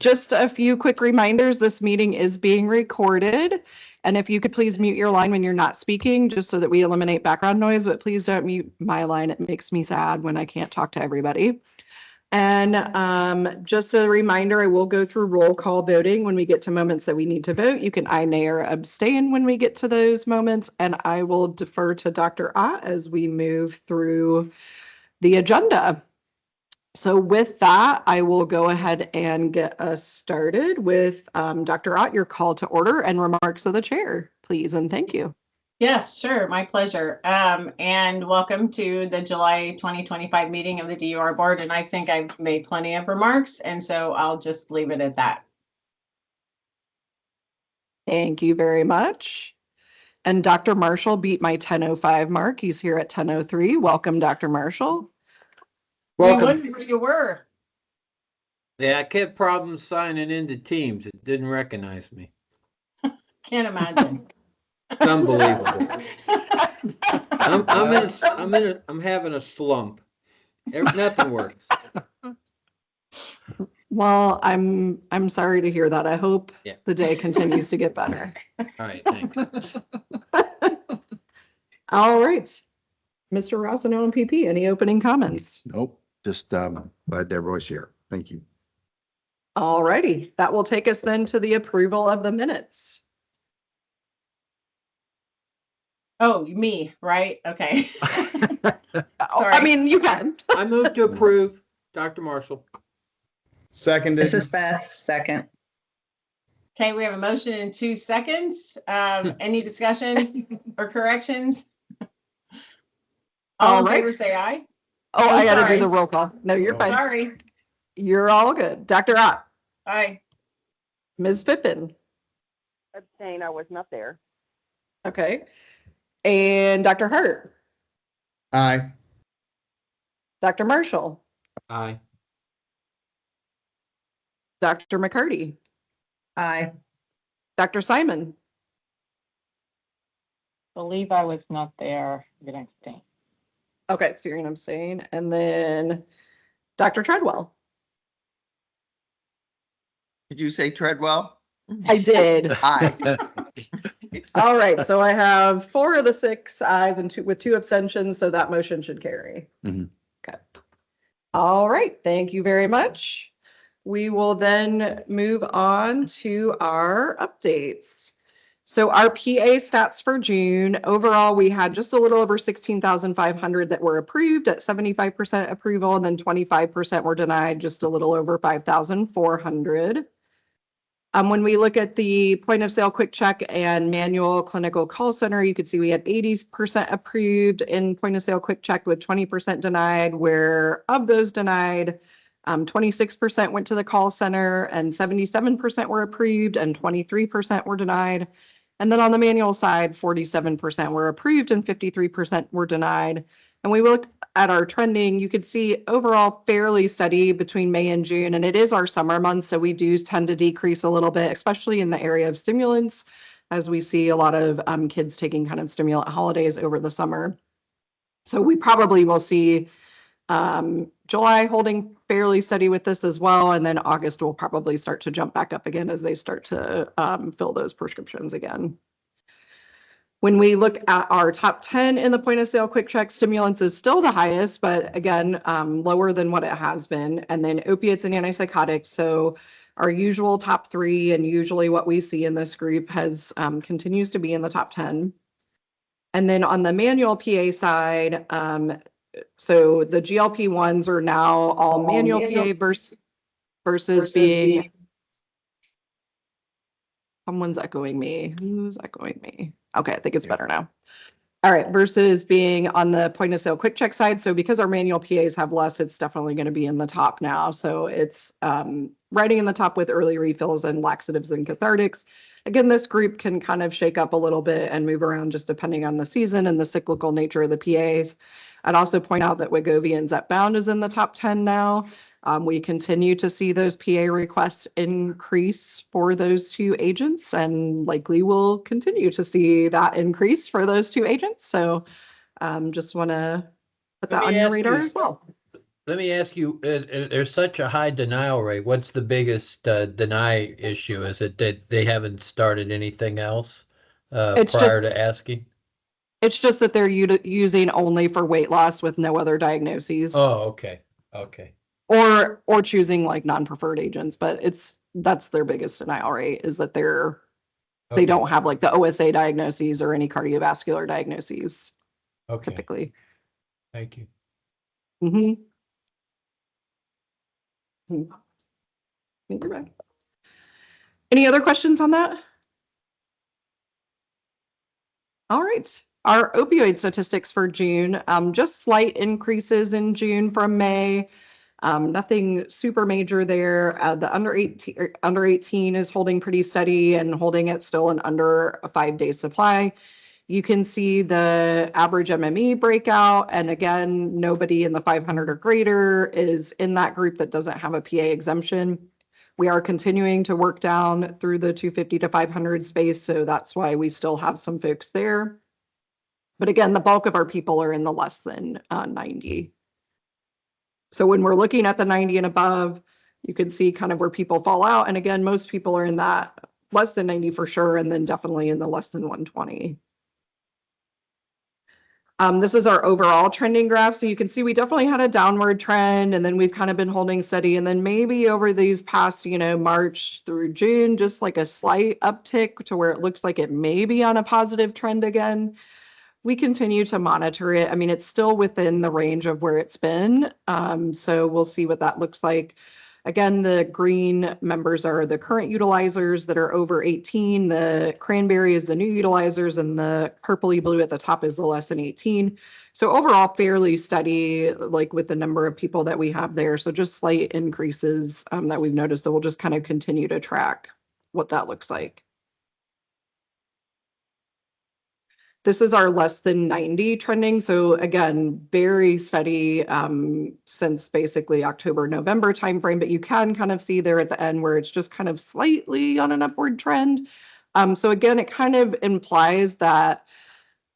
Just a few quick reminders. This meeting is being recorded. And if you could please mute your line when you're not speaking, just so that we eliminate background noise, but please don't mute my line. It makes me sad when I can't talk to everybody. And just a reminder, I will go through roll call voting when we get to moments that we need to vote. You can aye, nay, or abstain when we get to those moments. And I will defer to Dr. Ott as we move through the agenda. So with that, I will go ahead and get us started with Dr. Ott, your call to order and remarks of the chair, please, and thank you. Yes, sure. My pleasure. And welcome to the July 2025 meeting of the DUR board. And I think I've made plenty of remarks, and so I'll just leave it at that. Thank you very much. And Dr. Marshall beat my 10:05 mark. He's here at 10:03. Welcome, Dr. Marshall. Welcome. We wondered who you were. Yeah, I kept problems signing into Teams. It didn't recognize me. Can't imagine. It's unbelievable. I'm having a slump. Nothing works. Well, I'm sorry to hear that. I hope the day continues to get better. All right, thanks. All right. Mr. Rossino and PP, any opening comments? Nope. Just glad everybody's here. Thank you. All righty. That will take us then to the approval of the minutes. Oh, me, right? Okay. I mean, you can. I move to approve, Dr. Marshall. Seconded. This is Beth, second. Okay, we have a motion in 2 seconds. Any discussion or corrections? All in favor, say aye. Oh, I got to do the roll call. No, you're fine. Sorry. You're all good. Dr. Ott. Aye. Ms. Pippin. Abstain, I was not there. Okay. And Dr. Hart. Aye. Dr. Marshall. Aye. Dr. McCarty. Aye. Dr. Simon. Believe I was not there. I'm going to abstain. Okay, so you're going to abstain. And then Dr. Treadwell. Did you say Treadwell? I did. Aye. All right, so I have 4 of the 6 ayes and 2 with 2 abstentions, so that motion should carry. Mhm. Okay. All right, thank you very much. We will then move on to our updates. So our PA stats for June, overall, we had just a little over 16,500 that were approved at 75% approval, and then 25% were denied, just a little over 5,400. When we look at the point of sale quick check and manual clinical call center, you could see we had 80% approved in point of sale quick check with 20% denied, where of those denied, 26% went to the call center and 77% were approved and 23% were denied. And then on the manual side, 47% were approved and 53% were denied. And we look at our trending, you could see overall fairly steady between May and June, and it is our summer months, so we do tend to decrease a little bit, especially in the area of stimulants, as we see a lot of kids taking kind of stimulant holidays over the summer. So we probably will see July holding fairly steady with this as well, and then August will probably start to jump back up again as they start to fill those prescriptions again. When we look at our top 10 in the point of sale quick check, stimulants is still the highest, but again, lower than what it has been. And then opiates and antipsychotics. So our usual top 3 and usually what we see in this group has continues to be in the top 10. And then on the manual PA side, so the GLP-1s are now all manual PA versus being, someone's echoing me. Who's echoing me? Okay, I think it's better now. All right, versus being on the point of sale quick check side. So because our manual PAs have less, it's definitely going to be in the top now. So it's riding in the top with early refills and laxatives and cathartics. Again, this group can kind of shake up a little bit and move around just depending on the season and the cyclical nature of the PAs. I'd also point out that Wegovy and Zepbound is in the top 10 now. We continue to see those PA requests increase for those 2 agents and likely will continue to see that increase for those 2 agents. So just want to put that on your radar as well. let me ask you, there's such a high denial rate. What's the biggest deny issue? Is it that they haven't started anything else It's prior just- to asking? It's just that they're using only for weight loss with no other diagnoses. Oh, okay, okay. Or choosing like non-preferred agents, but that's their biggest denial rate is that they Okay, don't have like the OSA diagnoses or any cardiovascular diagnoses okay, typically. thank you. Mm-hmm. You're right. Any other questions on that? All right. Our opioid statistics for June, just slight increases in June from May. Nothing super major there. The under 18 is holding pretty steady and holding it still in under a 5-day supply. You can see the average MME breakout. And again, nobody in the 500 or greater is in that group that doesn't have a PA exemption. We are continuing to work down through the 250 to 500 space. So that's why we still have some folks there. But again, the bulk of our people are in the less than 90. So when we're looking at the 90 and above, you can see kind of where people fall out. And again, most people are in that less than 90 for sure, and then definitely in the less than 120. This is our overall trending graph. So you can see we definitely had a downward trend, and then we've kind of been holding steady. And then maybe over these past, March through June, just like a slight uptick to where it looks like it may be on a positive trend again. We continue to monitor it. I mean, it's still within the range of where it's been. So we'll see what that looks like. Again, the green members are the current utilizers that are over 18. The cranberry is the new utilizers, and the purpley blue at the top is the less than 18. So overall, fairly steady, like with the number of people that we have there. So just slight increases that we've noticed. So we'll just kind of continue to track what that looks like. This is our less than 90 trending. So again, very steady since basically October, November timeframe, but you can kind of see there at the end where it's just kind of slightly on an upward trend. So again, it kind of implies that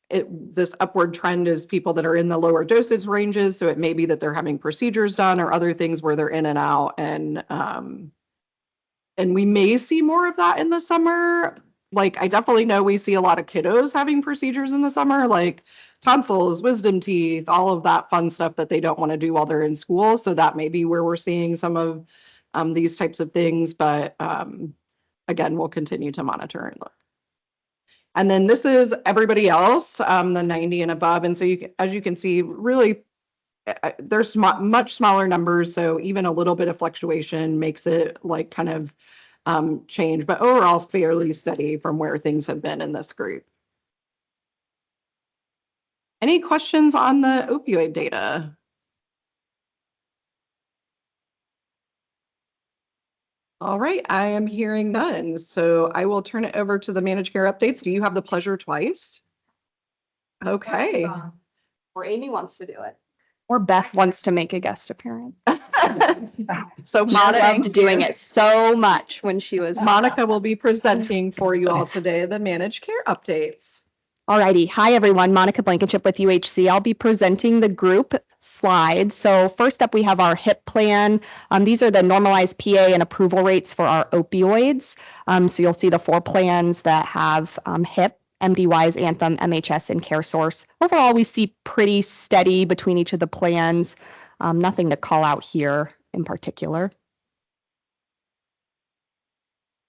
this upward trend is people that are in the lower dosage ranges. So it may be that they're having procedures done or other things where they're in and out. And we may see more of that in the summer. Like, I definitely know we see a lot of kiddos having procedures in the summer, like tonsils, wisdom teeth, all of that fun stuff that they don't want to do while they're in school. So that may be where we're seeing some of these types of things. But again, we'll continue to monitor and look. And then this is everybody else, the 90 and above. And so as you can see, really, there's much smaller numbers. So even a little bit of fluctuation makes it like kind of change, but overall fairly steady from where things have been in this group. Any questions on the opioid data? All right, I am hearing none. So I will turn it over to the managed care updates. Do you have the pleasure twice? Okay. Or Amy wants to do it. Or Beth wants to make a guest appearance. So She Monica, loved doing it so much when she was. Monica will be presenting for you all today the managed care updates. Alrighty. Hi, everyone. Monica Blankenship with UHC. I'll be presenting the group slides. So first up, we have our HIP plan. These are the normalized PA and approval rates for our opioids. So you'll see the 4 plans that have HIP, MDYs, Anthem, MHS, and CareSource. Overall, we see pretty steady between each of the plans. Nothing to call out here in particular.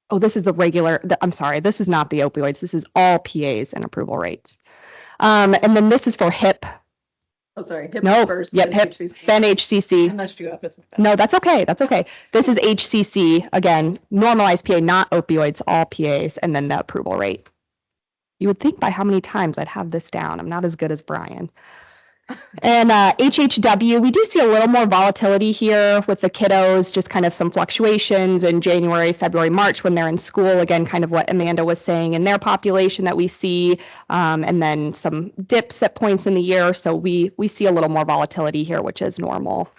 Oh, this is the regular, I'm sorry, this is not the opioids. This is all PAs and approval rates. And then this is for HIP. Oh, sorry. HIP No, first, yep, then HIP, HCC. then I HCC. messed you up. It's my bad. No, that's okay. That's okay. This is HCC, again, normalized PA, not opioids, all PAs, and then the approval rate. You would think by how many times I'd have this down. I'm not as good as Brian. And HHW, we do see a little more volatility here with the kiddos, just kind of some fluctuations in January, February, March when they're in school. Again, kind of what Amanda was saying in their population that we see, and then some dips at points in the year. So we see a little more volatility here, which is normal.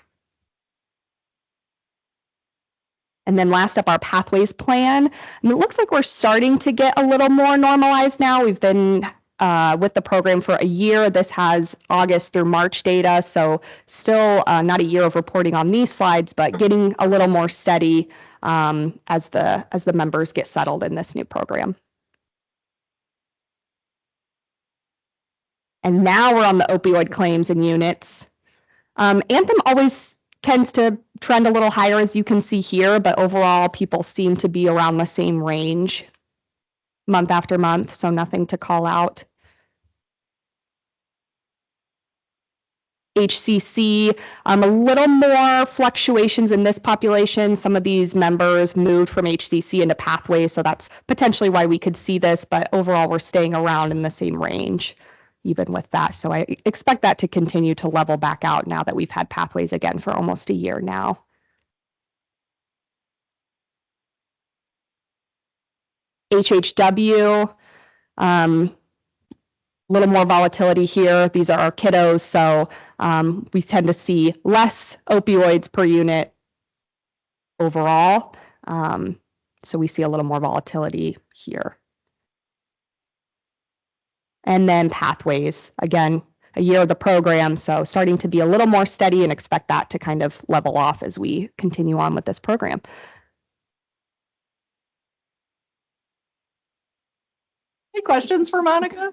And then last up, our pathways plan. And it looks like we're starting to get a little more normalized now. We've been with the program for a year. This has August through March data, so still not a year of reporting on these slides, but getting a little more steady as the members get settled in this new program. And now we're on the opioid claims and units. Anthem always tends to trend a little higher, as you can see here, but overall people seem to be around the same range month after month, so nothing to call out. HCC, a little more fluctuations in this population. Some of these members moved from HCC into pathways, so that's potentially why we could see this, but overall we're staying around in the same range even with that. So I expect that to continue to level back out now that we've had pathways again for almost a year now. HHW, little more volatility here. These are our kiddos, so we tend to see less opioids per unit overall. So we see a little more volatility here. And then pathways, again, a year of the program, so starting to be a little more steady, and expect that to kind of level off as we continue on with this program. Any questions for Monica?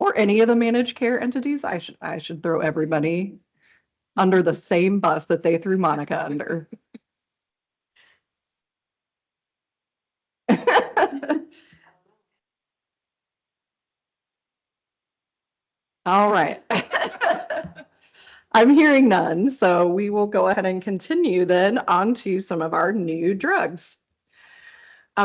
Or any of the managed care entities? I should throw everybody under the same bus that they threw Monica under. All right. I'm hearing none, so we will go ahead and continue then on to some of our new drugs.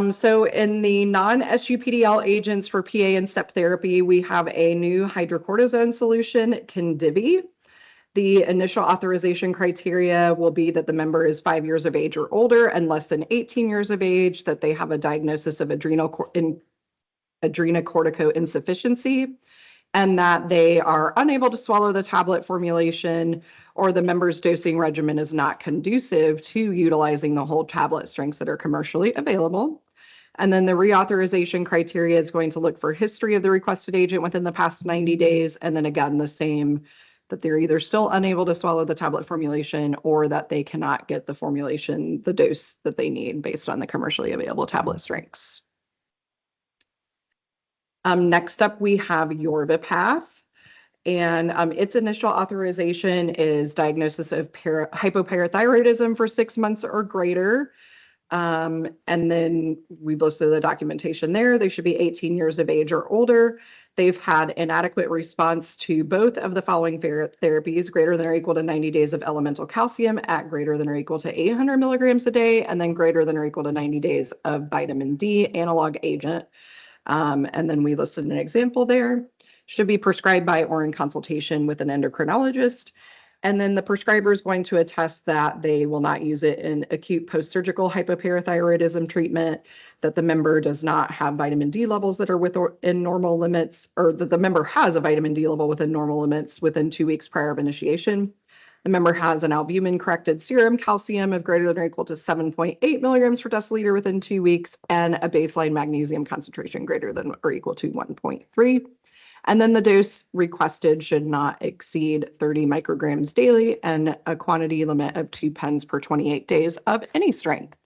So in the non-SUPDL agents for PA and step therapy, we have a new hydrocortisone solution, Kendivi. The initial authorization criteria will be that the member is 5 years of age or older and less than 18 years of age, that they have a diagnosis of adrenocorticosufficiency, and that they are unable to swallow the tablet formulation, or the member's dosing regimen is not conducive to utilizing the whole tablet strengths that are commercially available. And then the reauthorization criteria is going to look for history of the requested agent within the past 90 days. And then again, the same, that they're either still unable to swallow the tablet formulation, or that they cannot get the formulation, the dose that they need based on the commercially available tablet strengths. Next up, we have Yorvipath, and its initial authorization is diagnosis of hypoparathyroidism for 6 months or greater. And then we've listed the documentation there. They should be 18 years of age or older. They've had inadequate response to both of the following therapies, greater than or equal to 90 days of elemental calcium at greater than or equal to 800 milligrams a day, and then greater than or equal to 90 days of vitamin D analog agent. And then we listed an example there. Should be prescribed by or in consultation with an endocrinologist. And then the prescriber is going to attest that they will not use it in acute post-surgical hypoparathyroidism treatment, that the member does not have vitamin D levels that are within normal limits, or that the member has a vitamin D level within normal limits within 2 weeks prior of initiation. The member has an albumin-corrected serum calcium of greater than or equal to 7.8 milligrams per deciliter within 2 weeks, and a baseline magnesium concentration greater than or equal to 1.3. And then the dose requested should not exceed 30 micrograms daily, and a quantity limit of 2 pens per 28 days of any strength.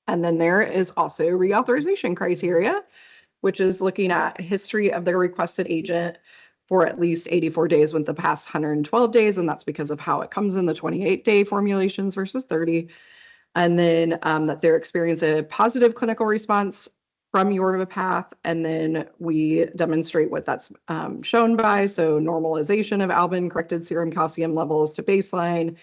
And then there is also reauthorization criteria, which is looking at history of the requested agent for at least 84 days with the past 112 days. And that's because of how it comes in the 28-day formulations versus 30. And then that they're experiencing a positive clinical response from Yorvipath, and then we demonstrate what that's shown by. So normalization of albumin-corrected serum calcium levels to baseline,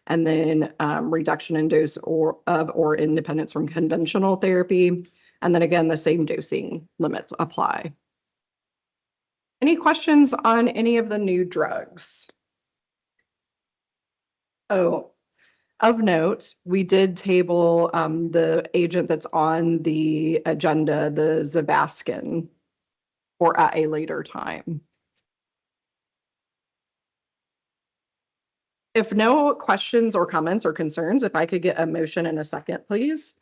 and then reduction in dose or independence from conventional therapy. And then again, the same dosing limits apply. Any questions on any of the new drugs? Oh, of note, we did table the agent that's on the agenda, the Zavaskin, or at a later time. If no questions or comments or concerns, if I could get a motion in a second, please.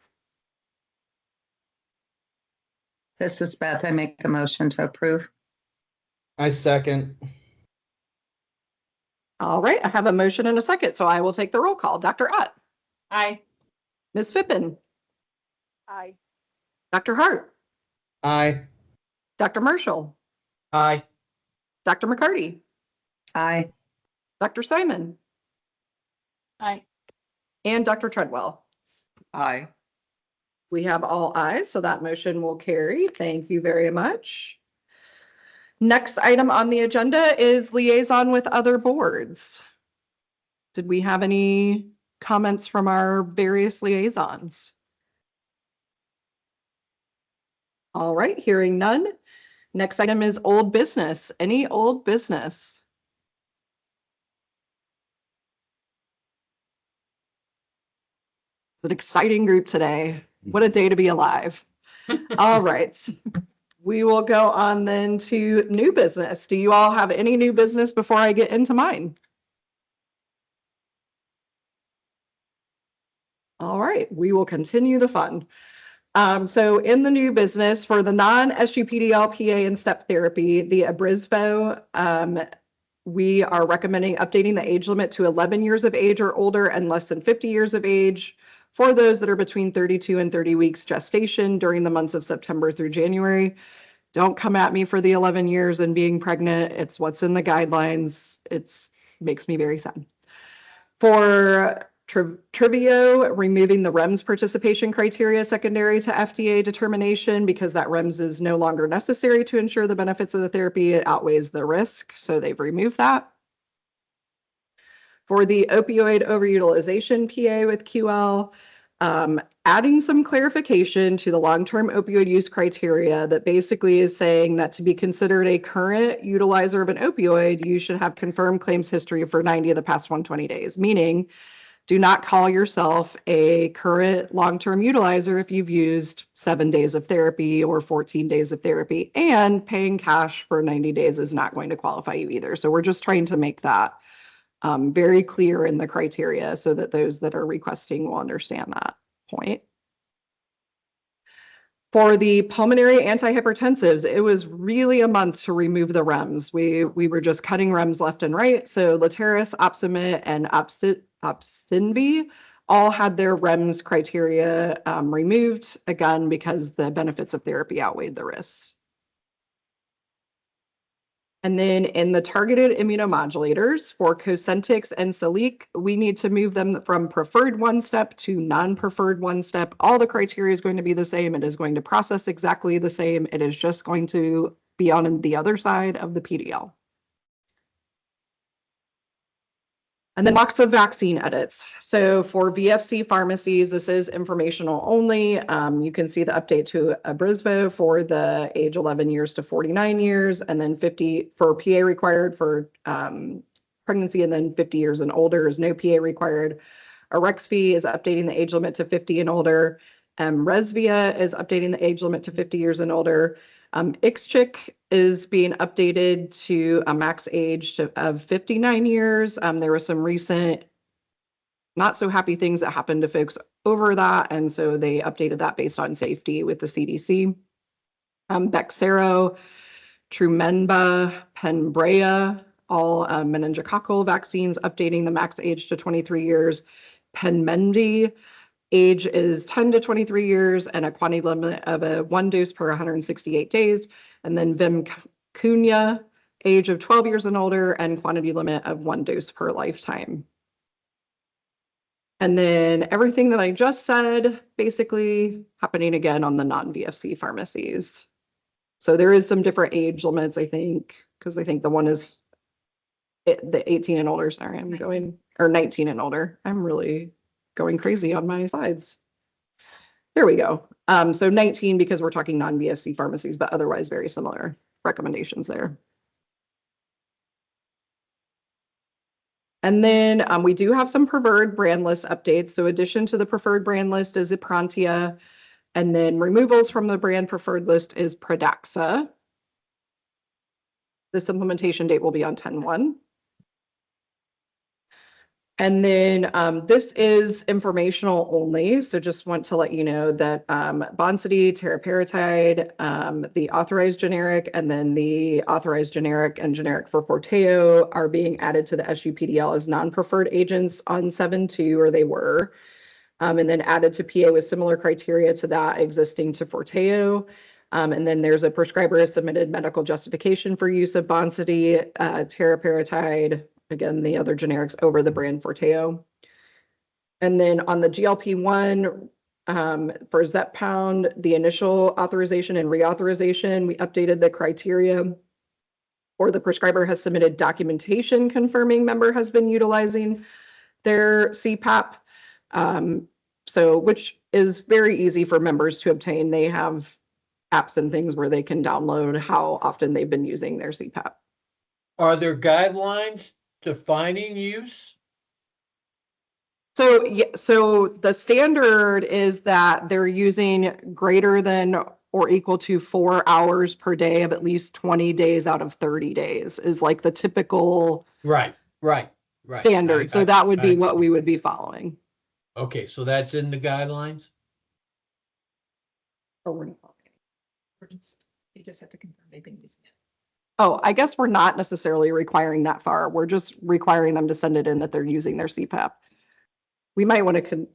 This is Beth. I make a motion to approve. I second. All right, I have a motion and a second, so I will take the roll call. Dr. Ott, Aye. Ms. Fippen, Aye. Dr. Hart, Aye. Dr. Marshall, Aye. Dr. McCarty, Aye. Dr. Simon, Aye. and Dr. Treadwell. Aye. We have all ayes, so that motion will carry. Thank you very much. Next item on the agenda is liaison with other boards. Did we have any comments from our various liaisons? All right, hearing none. Next item is old business. Any old business? It's an exciting group today. What a day to be alive. All right. We will go on then to new business. Do you all have any new business before I get into mine? All right, we will continue the fun. So in the new business for the non-SUPDL PA and step therapy, the Abrisvo, we are recommending updating the age limit to 11 years of age or older and less than 50 years of age for those that are between 32 and 30 weeks gestation during the months of September through January. Don't come at me for the 11 years and being pregnant. It's what's in the guidelines. It's makes me very sad. For Trivio, removing the REMS participation criteria secondary to FDA determination because that REMS is no longer necessary to ensure the benefits of the therapy. It outweighs the risk, so they've removed that. For the opioid overutilization PA with QL, adding some clarification to the long-term opioid use criteria that basically is saying that to be considered a current utilizer of an opioid, you should have confirmed claims history for 90 of the past 120 days, meaning do not call yourself a current long-term utilizer if you've used 7 days of therapy or 14 days of therapy, and paying cash for 90 days is not going to qualify you either. So we're just trying to make that very clear in the criteria so that those that are requesting will understand that point. For the pulmonary antihypertensives, it was really a month to remove the REMS. We were just cutting REMS left and right. So Letairis, Opsumit, and Opsinvi all had their REMS criteria removed, again, because the benefits of therapy outweighed the risks. And then in the targeted immunomodulators for Cosentyx and Siliq, we need to move them from preferred one step to non-preferred one step. All the criteria is going to be the same. It is going to process exactly the same. It is just going to be on the other side of the PDL. And then lots of vaccine edits. So for VFC pharmacies, this is informational only. You can see the update to Abrisvo for the age 11 years to 49 years, and then 50 for PA required for pregnancy, and then 50 years and older is no PA required. Arexvy is updating the age limit to 50 and older. Resvia is updating the age limit to 50 years and older. Ixchiq is being updated to a max age of 59 years. There were some recent not so happy things that happened to folks over that, and so they updated that based on safety with the CDC. Bexsero, Trumenba, Penbrea, all meningococcal vaccines updating the max age to 23 years. Penmendi, age is 10 to 23 years and a quantity limit of 1 dose per 168 days. And then Vimkunya, age of 12 years and older and quantity limit of 1 dose per lifetime. And then everything that I just said, basically happening again on the non-VFC pharmacies. So there is some different age limits, I think, because I think the one is the 18 and older. Sorry, I'm going, or 19 and older. I'm really going crazy on my slides. There we go. So 19 because we're talking non-VFC pharmacies, but otherwise very similar recommendations there. And then we do have some preferred brand list updates. So addition to the preferred brand list is Iprantia, and then removals from the brand preferred list is Pradaxa. This implementation date will be on 10/1. And then this is informational only, so just want to let you know that Boncity, teriparatide, the authorized generic, and then the authorized generic and generic for Forteo are being added to the SUPDL as non-preferred agents on 7/2, or they were, and then added to PA with similar criteria to that existing to Forteo. And then there's a prescriber has submitted medical justification for use of Boncity, teriparatide, again, the other generics over the brand Forteo. And then on the GLP-1, for Zepbound, the initial authorization and reauthorization, we updated the criteria, or the prescriber has submitted documentation confirming member has been utilizing their CPAP. So, which is very easy for members to obtain. They have apps and things where they can download how often they've been using their CPAP. Are there guidelines defining use? So, yeah, so the standard is that they're using greater than or equal to 4 hours per day of at least 20 days out of 30 days is like the typical Right. standard. So that would be what we would be following. Okay, so that's in the guidelines? Oh, we're not following. You just have to confirm they've been using it. Oh, I guess we're not necessarily requiring that far. We're just requiring them to send it in that they're using their CPAP. We might want to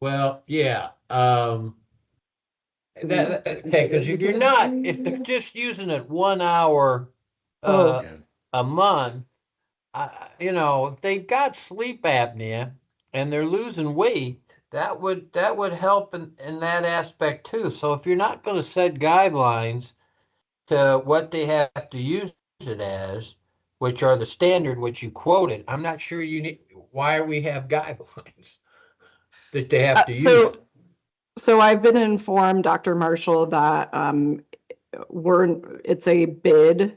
Well, yeah, okay, because if you're not, if they're just using it 1 hour Oh. a month, if they've got sleep apnea and they're losing weight, that would help in that aspect too. So if you're not going to set guidelines to what they have to use it as, which are the standard, which you quoted, I'm not sure you need, why we have guidelines that they have to use. So I've been informed, Dr. Marshall, that it's a bid,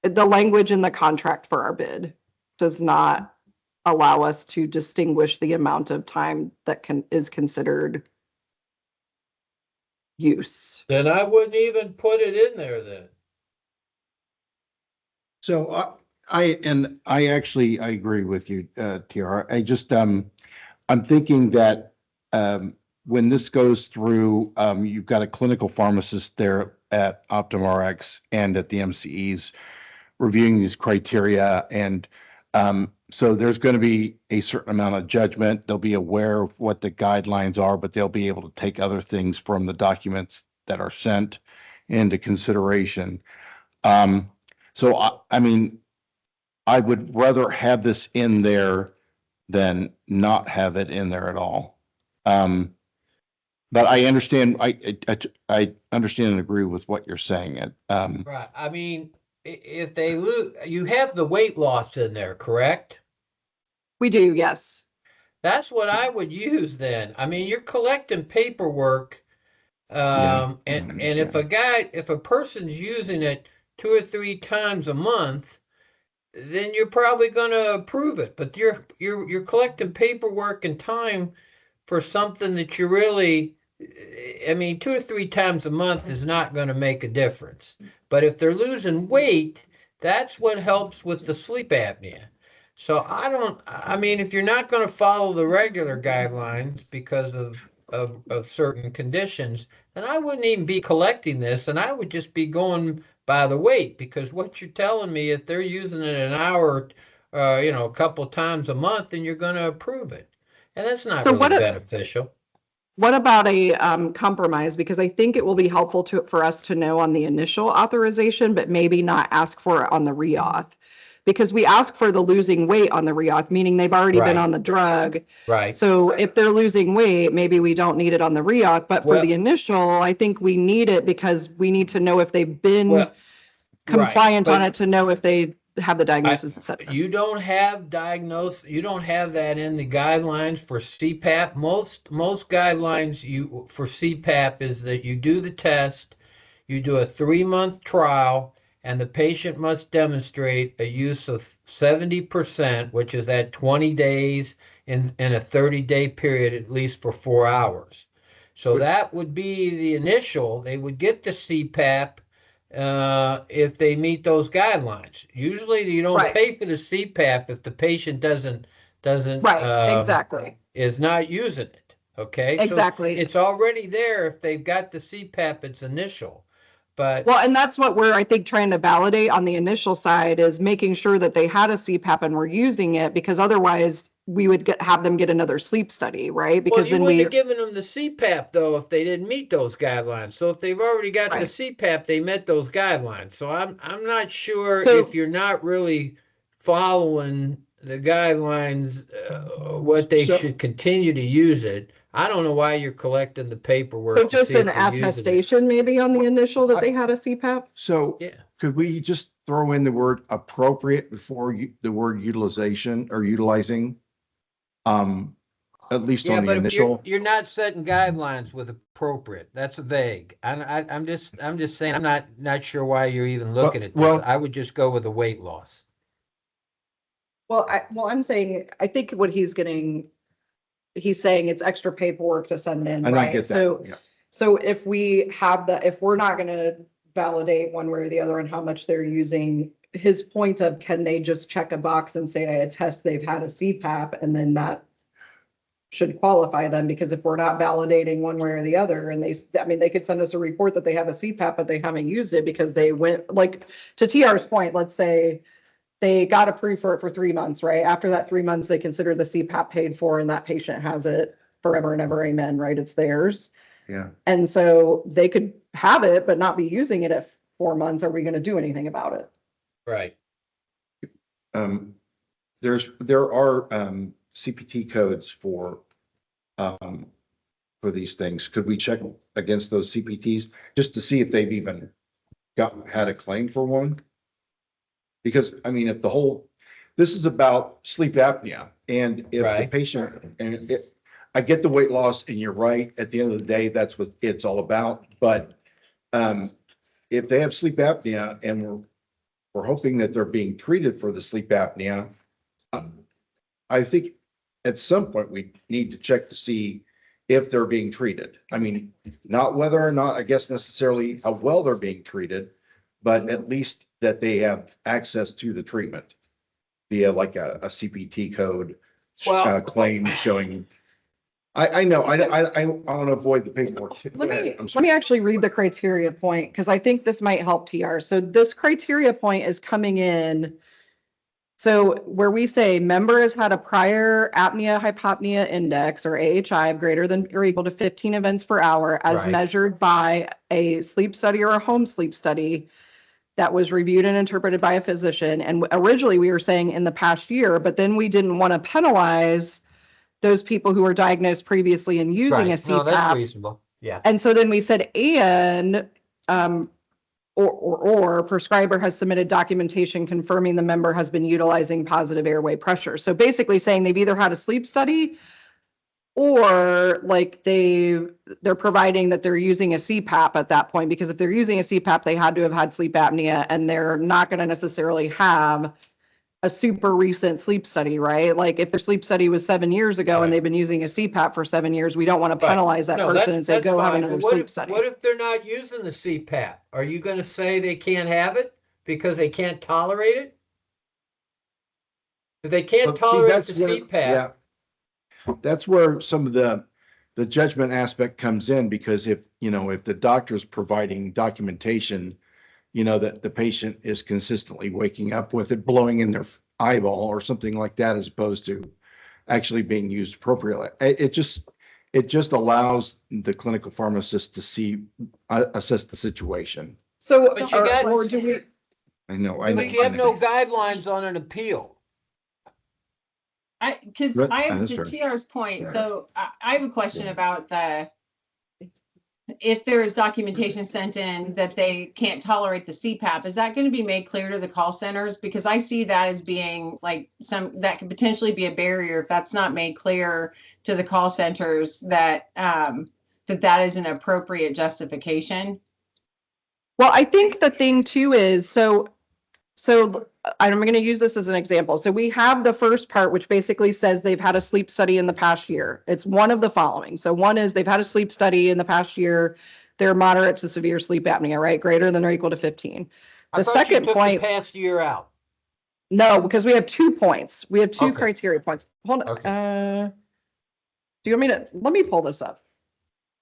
the language in the contract for our bid does not allow us to distinguish the amount of time that is considered use. Then I wouldn't even put it in there then. So I actually agree with you, TR. I'm thinking that when this goes through, you've got a clinical pharmacist there at OptumRx and at the MCEs reviewing these criteria. And so there's going to be a certain amount of judgment. They'll be aware of what the guidelines are, but they'll be able to take other things from the documents that are sent into consideration. So, I mean, I would rather have this in there than not have it in there at all. But I understand, I understand and agree with what you're saying. Right. I mean, if they lose, you have the weight loss in there, correct? We do, yes. That's what I would use then. I mean, you're collecting paperwork. And if a person's using it 2 or 3 times a month, then you're probably going to approve it. But you're collecting paperwork and time for something that you really, I mean, 2 or 3 times a month is not going to make a difference. But if they're losing weight, that's what helps with the sleep apnea. So I mean, if you're not going to follow the regular guidelines because of certain conditions, then I wouldn't even be collecting this, and I would just be going by the weight, because what you're telling me, if they're using it an hour, a couple times a month, then you're going to approve it. And that's not really beneficial. What about a compromise? Because I think it will be helpful for us to know on the initial authorization, but maybe not ask for it on the reauth. Because we ask for the losing weight on the reauth, meaning they've already been on the drug. Right. So if they're losing weight, maybe we don't need it on the reauth, but for the initial, I think we need it because we need to know if they've been compliant on it, to know if they have the diagnosis, etc. You don't have you don't have that in the guidelines for CPAP. Most guidelines for CPAP is that you do the test, you do a 3-month trial, and the patient must demonstrate a use of 70%, which is at 20 days in a 30-day period, at least for 4 hours. So that would be the initial. They would get the CPAP if they meet those guidelines. Usually you don't Right. pay for the CPAP if the patient doesn't Right, exactly. is not using it. Okay. Exactly. So it's already there if they've got the CPAP, it's initial. But Well, and that's what we're, I think, trying to validate on the initial side is making sure that they had a CPAP and were using it, because otherwise we would have them get another sleep study, right? well, Because you then wouldn't we, have given them the CPAP though if they didn't meet those guidelines. So if they've already got the Right. CPAP, they met those guidelines. So I'm not sure So- if you're not really following the guidelines, what they So- should continue to use it. I don't know why you're collecting the paperwork. so to just see an if they're using it. attestation maybe on the initial that they had a CPAP? So Yeah. could we just throw in the word appropriate before the word utilization or utilizing? At least Yeah, on the but if initial. you're not setting guidelines with appropriate. That's vague. I'm just saying, I'm not sure why you're even looking at this. well- I would just go with the weight loss. Well, I'm saying, I think what he's saying it's extra paperwork to send in, And I right? get So, that, yeah. so if we have if we're not gonna validate one way or the other on how much they're using, his point of, can they just check a box and say, I attest they've had a CPAP, and then that should qualify them, because if we're not validating one way or the other, and they could send us a report that they have a CPAP, but they haven't used it because they went, like, to TR's point, let's say they got approved for it for 3 months, right? After that 3 months, they consider the CPAP paid for and that patient has it forever and ever, amen, right? It's theirs. Yeah. And so they could have it, but not be using it at 4 months. Are we going to do anything about it? Right. There are CPT codes for these things. Could we check against those CPTs just to see if they've even had a claim for one? Because I mean, if this is about sleep apnea, and if the Right. patient, I get the weight loss, and you're right, at the end of the day, that's what it's all about. But if they have sleep apnea and we're hoping that they're being treated for the sleep apnea, I think at some point we need to check to see if they're being treated. I mean, not whether or not, I guess necessarily how well they're being treated, but at least that they have access to the treatment via like a CPT code Well- claim showing. I know, I want to avoid the paperwork. Go ahead. I'm Let sorry. me actually read the criteria point, because I think this might help TR. So this criteria point is coming in. So where we say member has had a prior apnea hypopnea index, or AHI, of greater than or equal to 15 events per hour as Right. measured by a sleep study or a home sleep study that was reviewed and interpreted by a physician. And originally we were saying in the past year, but then we didn't want to penalize those people who were diagnosed previously and using a Right. No, that's CPAP. reasonable. Yeah. And so then we said, and, or prescriber has submitted documentation confirming the member has been utilizing positive airway pressure. So basically saying they've either had a sleep study or like they're providing that they're using a CPAP at that point, because if they're using a CPAP, they had to have had sleep apnea, and they're not going to necessarily have a super recent sleep study, right? Like if their sleep study was 7 years ago and Right. they've been using a CPAP for 7 years, we don't want to Right. penalize that No, person and say, that's go have fine. another But what sleep if- study. What if they're not using the CPAP? Are you going to say they can't have it because they can't tolerate it? If they can't But see, tolerate that's the where- CPAP, yeah. That's where some of the judgment aspect comes in, because if the doctor's providing documentation, that the patient is consistently waking up with it blowing in their eyeball or something like that, as opposed to actually being used appropriately. It just allows the clinical pharmacist to assess the situation. So, But you got- or do we, I know. but you have no guidelines on an appeal. Because Right, I have that's to fair. TR's point, so I have a question about if there is documentation sent in that they can't tolerate the CPAP, is that going to be made clear to the call centers? Because I see that as being like that could potentially be a barrier if that's not made clear to the call centers that that is an appropriate justification. well, I think the thing too is, so I'm going to use this as an example. So we have the first part, which basically says they've had a sleep study in the past year. It's one of the following. So one is they've had a sleep study in the past year they're moderate to severe sleep apnea, right? Greater than or equal to 15. I The thought you second took point, the past year out. no, because we have 2 points. We have two Okay. criteria points. Hold on. Okay. Do you want me to, let me pull this up.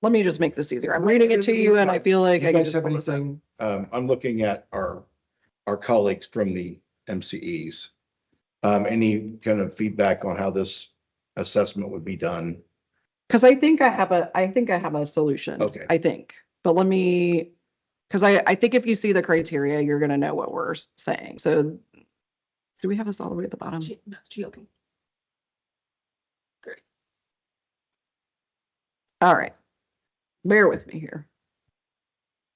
Let me just make this easier. I'm reading it to you and I feel like You I can guys just have pull this up. anything? I'm looking at our colleagues from the MCEs. Any kind of feedback on how this assessment would be done? Because I think I have a solution. Okay. I think, but let me, because I think if you see the criteria, you're gonna know what we're saying. So do we have this all the way at the bottom? No, it's GOP. All right. Bear with me here.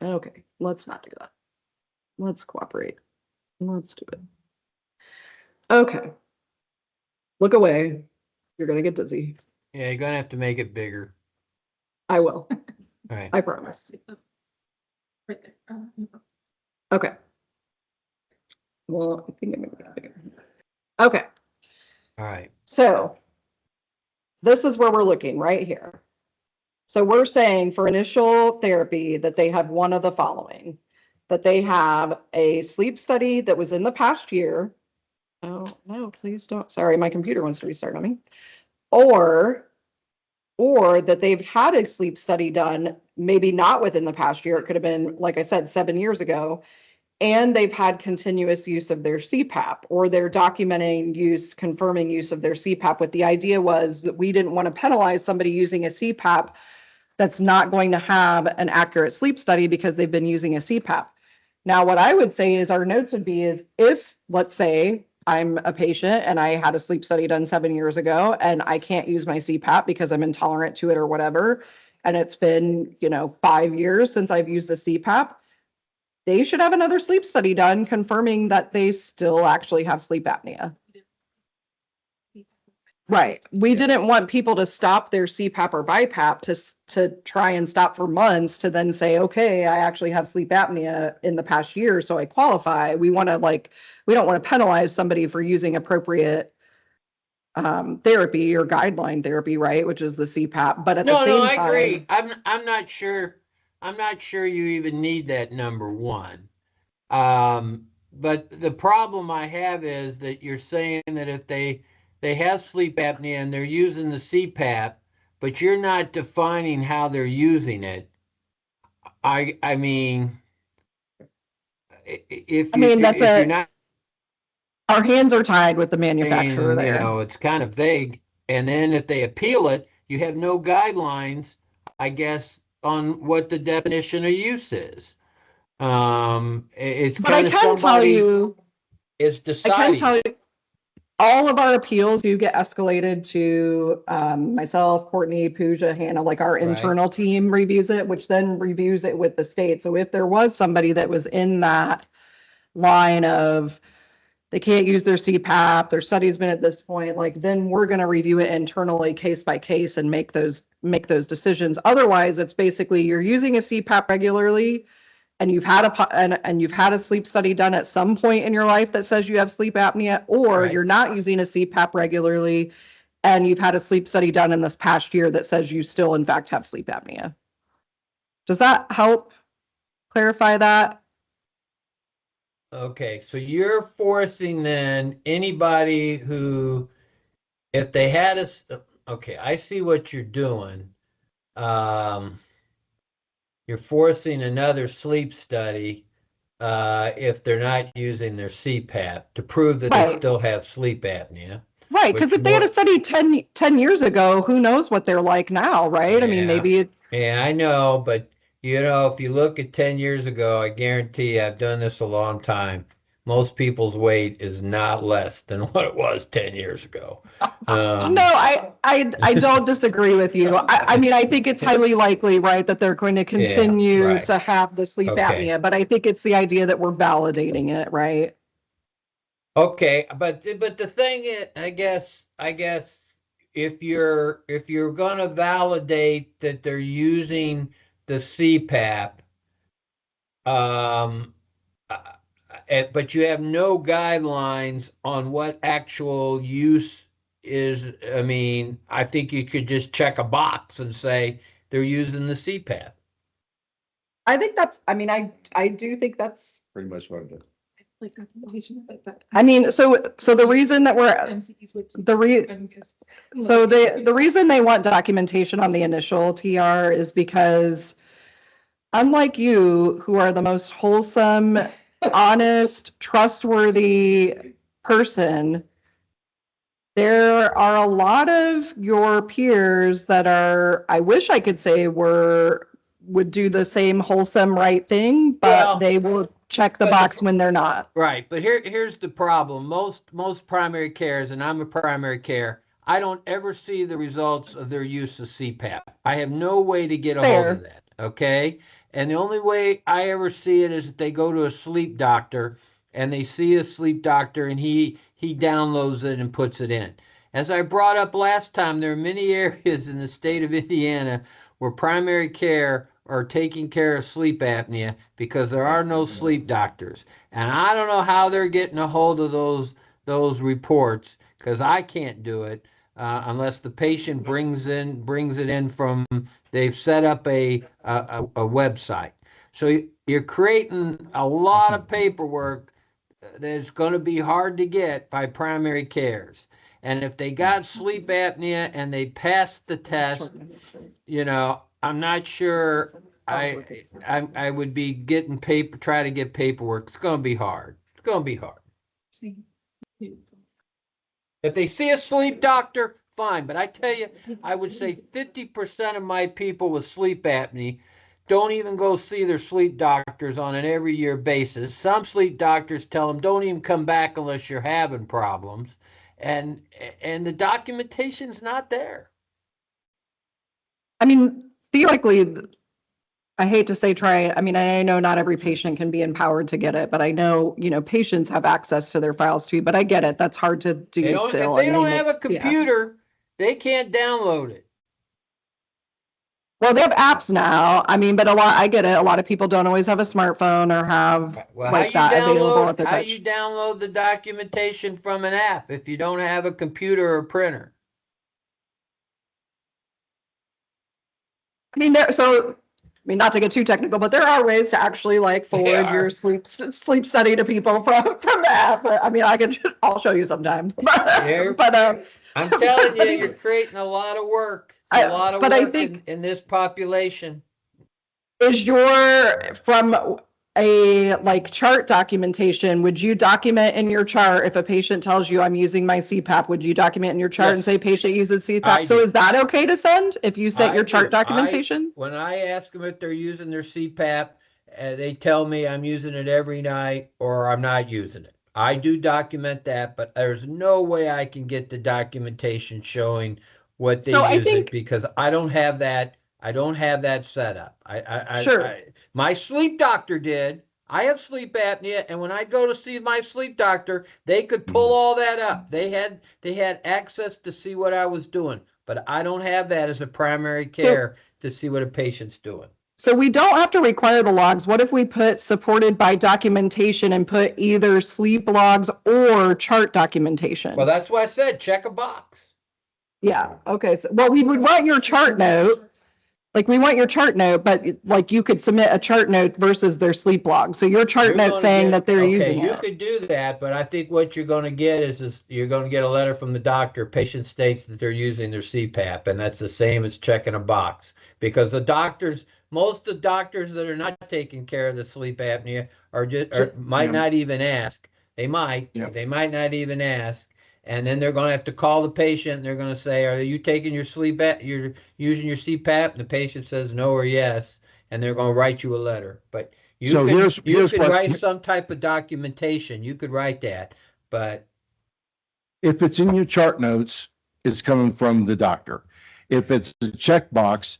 Okay, let's not do that. Let's cooperate. Let's do it. Okay. Look away. You're gonna get dizzy. Yeah, you're gonna have to make it bigger. I will. All right. I promise. Right there. Okay. Well, I think I'm gonna get bigger. Okay, All right. so this is where we're looking right here. So we're saying for initial therapy that they have one of the following, that they have a sleep study that was in the past year. Oh, no, please don't. Sorry, my computer wants to restart on me. Or that they've had a sleep study done, maybe not within the past year. It could have been, like I said, 7 years ago. And they've had continuous use of their CPAP, or they're documenting use, confirming use of their CPAP. What the idea was that we didn't want to penalize somebody using a CPAP that's not going to have an accurate sleep study because they've been using a CPAP. Now, what I would say is our notes would be is if, let's say, I'm a patient and I had a sleep study done 7 years ago and I can't use my CPAP because I'm intolerant to it or whatever, and it's been, 5 years since I've used a CPAP, they should have another sleep study done confirming that they still actually have sleep apnea. Right. We didn't want people to stop their CPAP or BiPAP to try and stop for months to then say, okay, I actually have sleep apnea in the past year, so I qualify. We want to we don't want to penalize somebody for using appropriate therapy or guideline therapy, right? Which is the CPAP. But at the No, same I time, agree. I'm not sure. I'm not sure you even need that number one. But the problem I have is that you're saying that if they have sleep apnea and they're using the CPAP, but you're not defining how they're using it. I mean, if you're not our hands are tied with the saying, manufacturer there. it's kind of vague. And then if they appeal it, you have no guidelines, I guess, on what the definition of use is. It's But I kind of can tell somebody you, is I can deciding. tell you, all of our appeals do get escalated to myself, Courtney, Pooja, Hannah, like our Right. internal team reviews it, which then reviews it with the state. So if there was somebody that was in that line of they can't use their CPAP, their study's been at this point, like then we're going to review it internally case by case and make those decisions. Otherwise, it's basically you're using a CPAP regularly and you've had and you've had a sleep study done at some point in your life that says you have sleep apnea, or Right. you're not using a CPAP regularly and you've had a sleep study done in this past year that says you still in fact have sleep apnea. Does that help clarify that? Okay, so you're forcing then anybody who, if they had okay, I see what you're doing. You're forcing another sleep study if they're not using their CPAP to prove that they Right. still have sleep apnea. Right, because Which if they had a more- study 10 years ago, who knows what they're like now, right? I mean, Yeah. maybe it, Yeah, I know, but if you look at 10 years ago, I guarantee you, I've done this a long time. Most people's weight is not less than what it was 10 years ago. no, I don't disagree with you. I mean, I think it's highly likely, right, that they're going to continue right. to have the sleep Okay. apnea, but I think it's the idea that we're validating it, right? Okay, but the thing is, I guess if you're gonna validate that they're using the CPAP, um, but you have no guidelines on what actual use is. I mean, I think you could just check a box and say they're using the CPAP. I think that's, I mean, I do think that's, Pretty much what it is. Like documentation of it, but. I mean, so the reason that we're, MCs would- so the reason they want documentation on the initial TR is because unlike you, who are the most wholesome, honest, trustworthy person, there are a lot of your peers that are, I wish I could say would do the same wholesome right thing, but Well, they will check the but- box when they're not. Right, but here's the problem. Most primary cares, and I'm a primary care, I don't ever see the results of their use of CPAP. I have no way to get a hold of that. Okay, and the only way I ever see it is that they go to a sleep doctor, and they see a sleep doctor, and he downloads it and puts it in. As I brought up last time, there are many areas in the state of Indiana where primary care are taking care of sleep apnea because there are no sleep doctors. And I don't know how they're getting a hold of those reports because I can't do it unless the patient brings it in from they've set up a website. So you're creating a lot of paperwork that's going to be hard to get by primary cares. And if they got sleep apnea and they passed the test, I'm not sure I would be getting try to get paperwork. It's going to be hard. It's going to be hard. If they see a sleep doctor, fine. But I tell you, I would say 50% of my people with sleep apnea don't even go see their sleep doctors on an every year basis. Some sleep doctors tell them don't even come back unless you're having problems. And the documentation's not there. I mean, theoretically, I hate to say try, I mean, I know not every patient can be empowered to get it, but I know, patients have access to their files too, but I get it. That's hard to do still. If they I don't mean, have a computer, they can't download it. Well, they have apps now. I mean, but I get it. A lot of people don't always have a smartphone or have Well, like that available at their how touch. you download the documentation from an app if you don't have a computer or printer? I mean, not to get too technical, but there are ways to actually like forward your sleep study to people from the app. But I mean, I'll show you sometime. But I'm telling you, you're creating a lot of work. It's a lot of but I work think- in this population. is from a like chart documentation, would you document in your chart if a patient tells you I'm using my CPAP, would you document in your chart and Yes. say patient uses CPAP? I So do. is that okay to send if you set I your chart do. documentation? When I ask them if they're using their CPAP, they tell me I'm using it every night or I'm not using it. I do document that, but there's no way I can get the documentation showing what they So I use think- it because I don't have that. I don't have that set up. Sure. My sleep doctor did. I have sleep apnea, and when I go to see my sleep doctor, they could pull all that up. They had access to see what I was doing, but I don't have that as a primary care to see what a patient's doing. So we don't have to require the logs. What if we put supported by documentation and put either sleep logs or chart documentation? Well, that's why I said check a box. Yeah, okay. So, well, we would want your chart note. Like we want your chart note, but like you could submit a chart note versus their sleep log. So your chart You're note gonna saying get- that they're okay, using you it. could do that, but I think what you're going to get is you're going to get a letter from the doctor. Patient states that they're using their CPAP, and that's the same as checking a box because most of the doctors that are not taking care of the sleep apnea might not even ask. They might not even ask. And then they're going to have to call the patient and they're going to say, are you taking your you're using your CPAP? And the patient says no or yes. And they're going to write you a letter. But you can write some type of documentation. You could write that. But if it's in your chart notes, it's coming from the doctor. If it's a checkbox,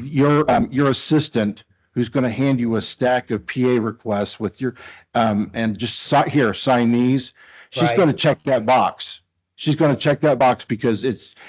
your assistant who's going to hand you a stack of PA requests with your and just sign these. She's Right. going to check that box. She's going to check that box because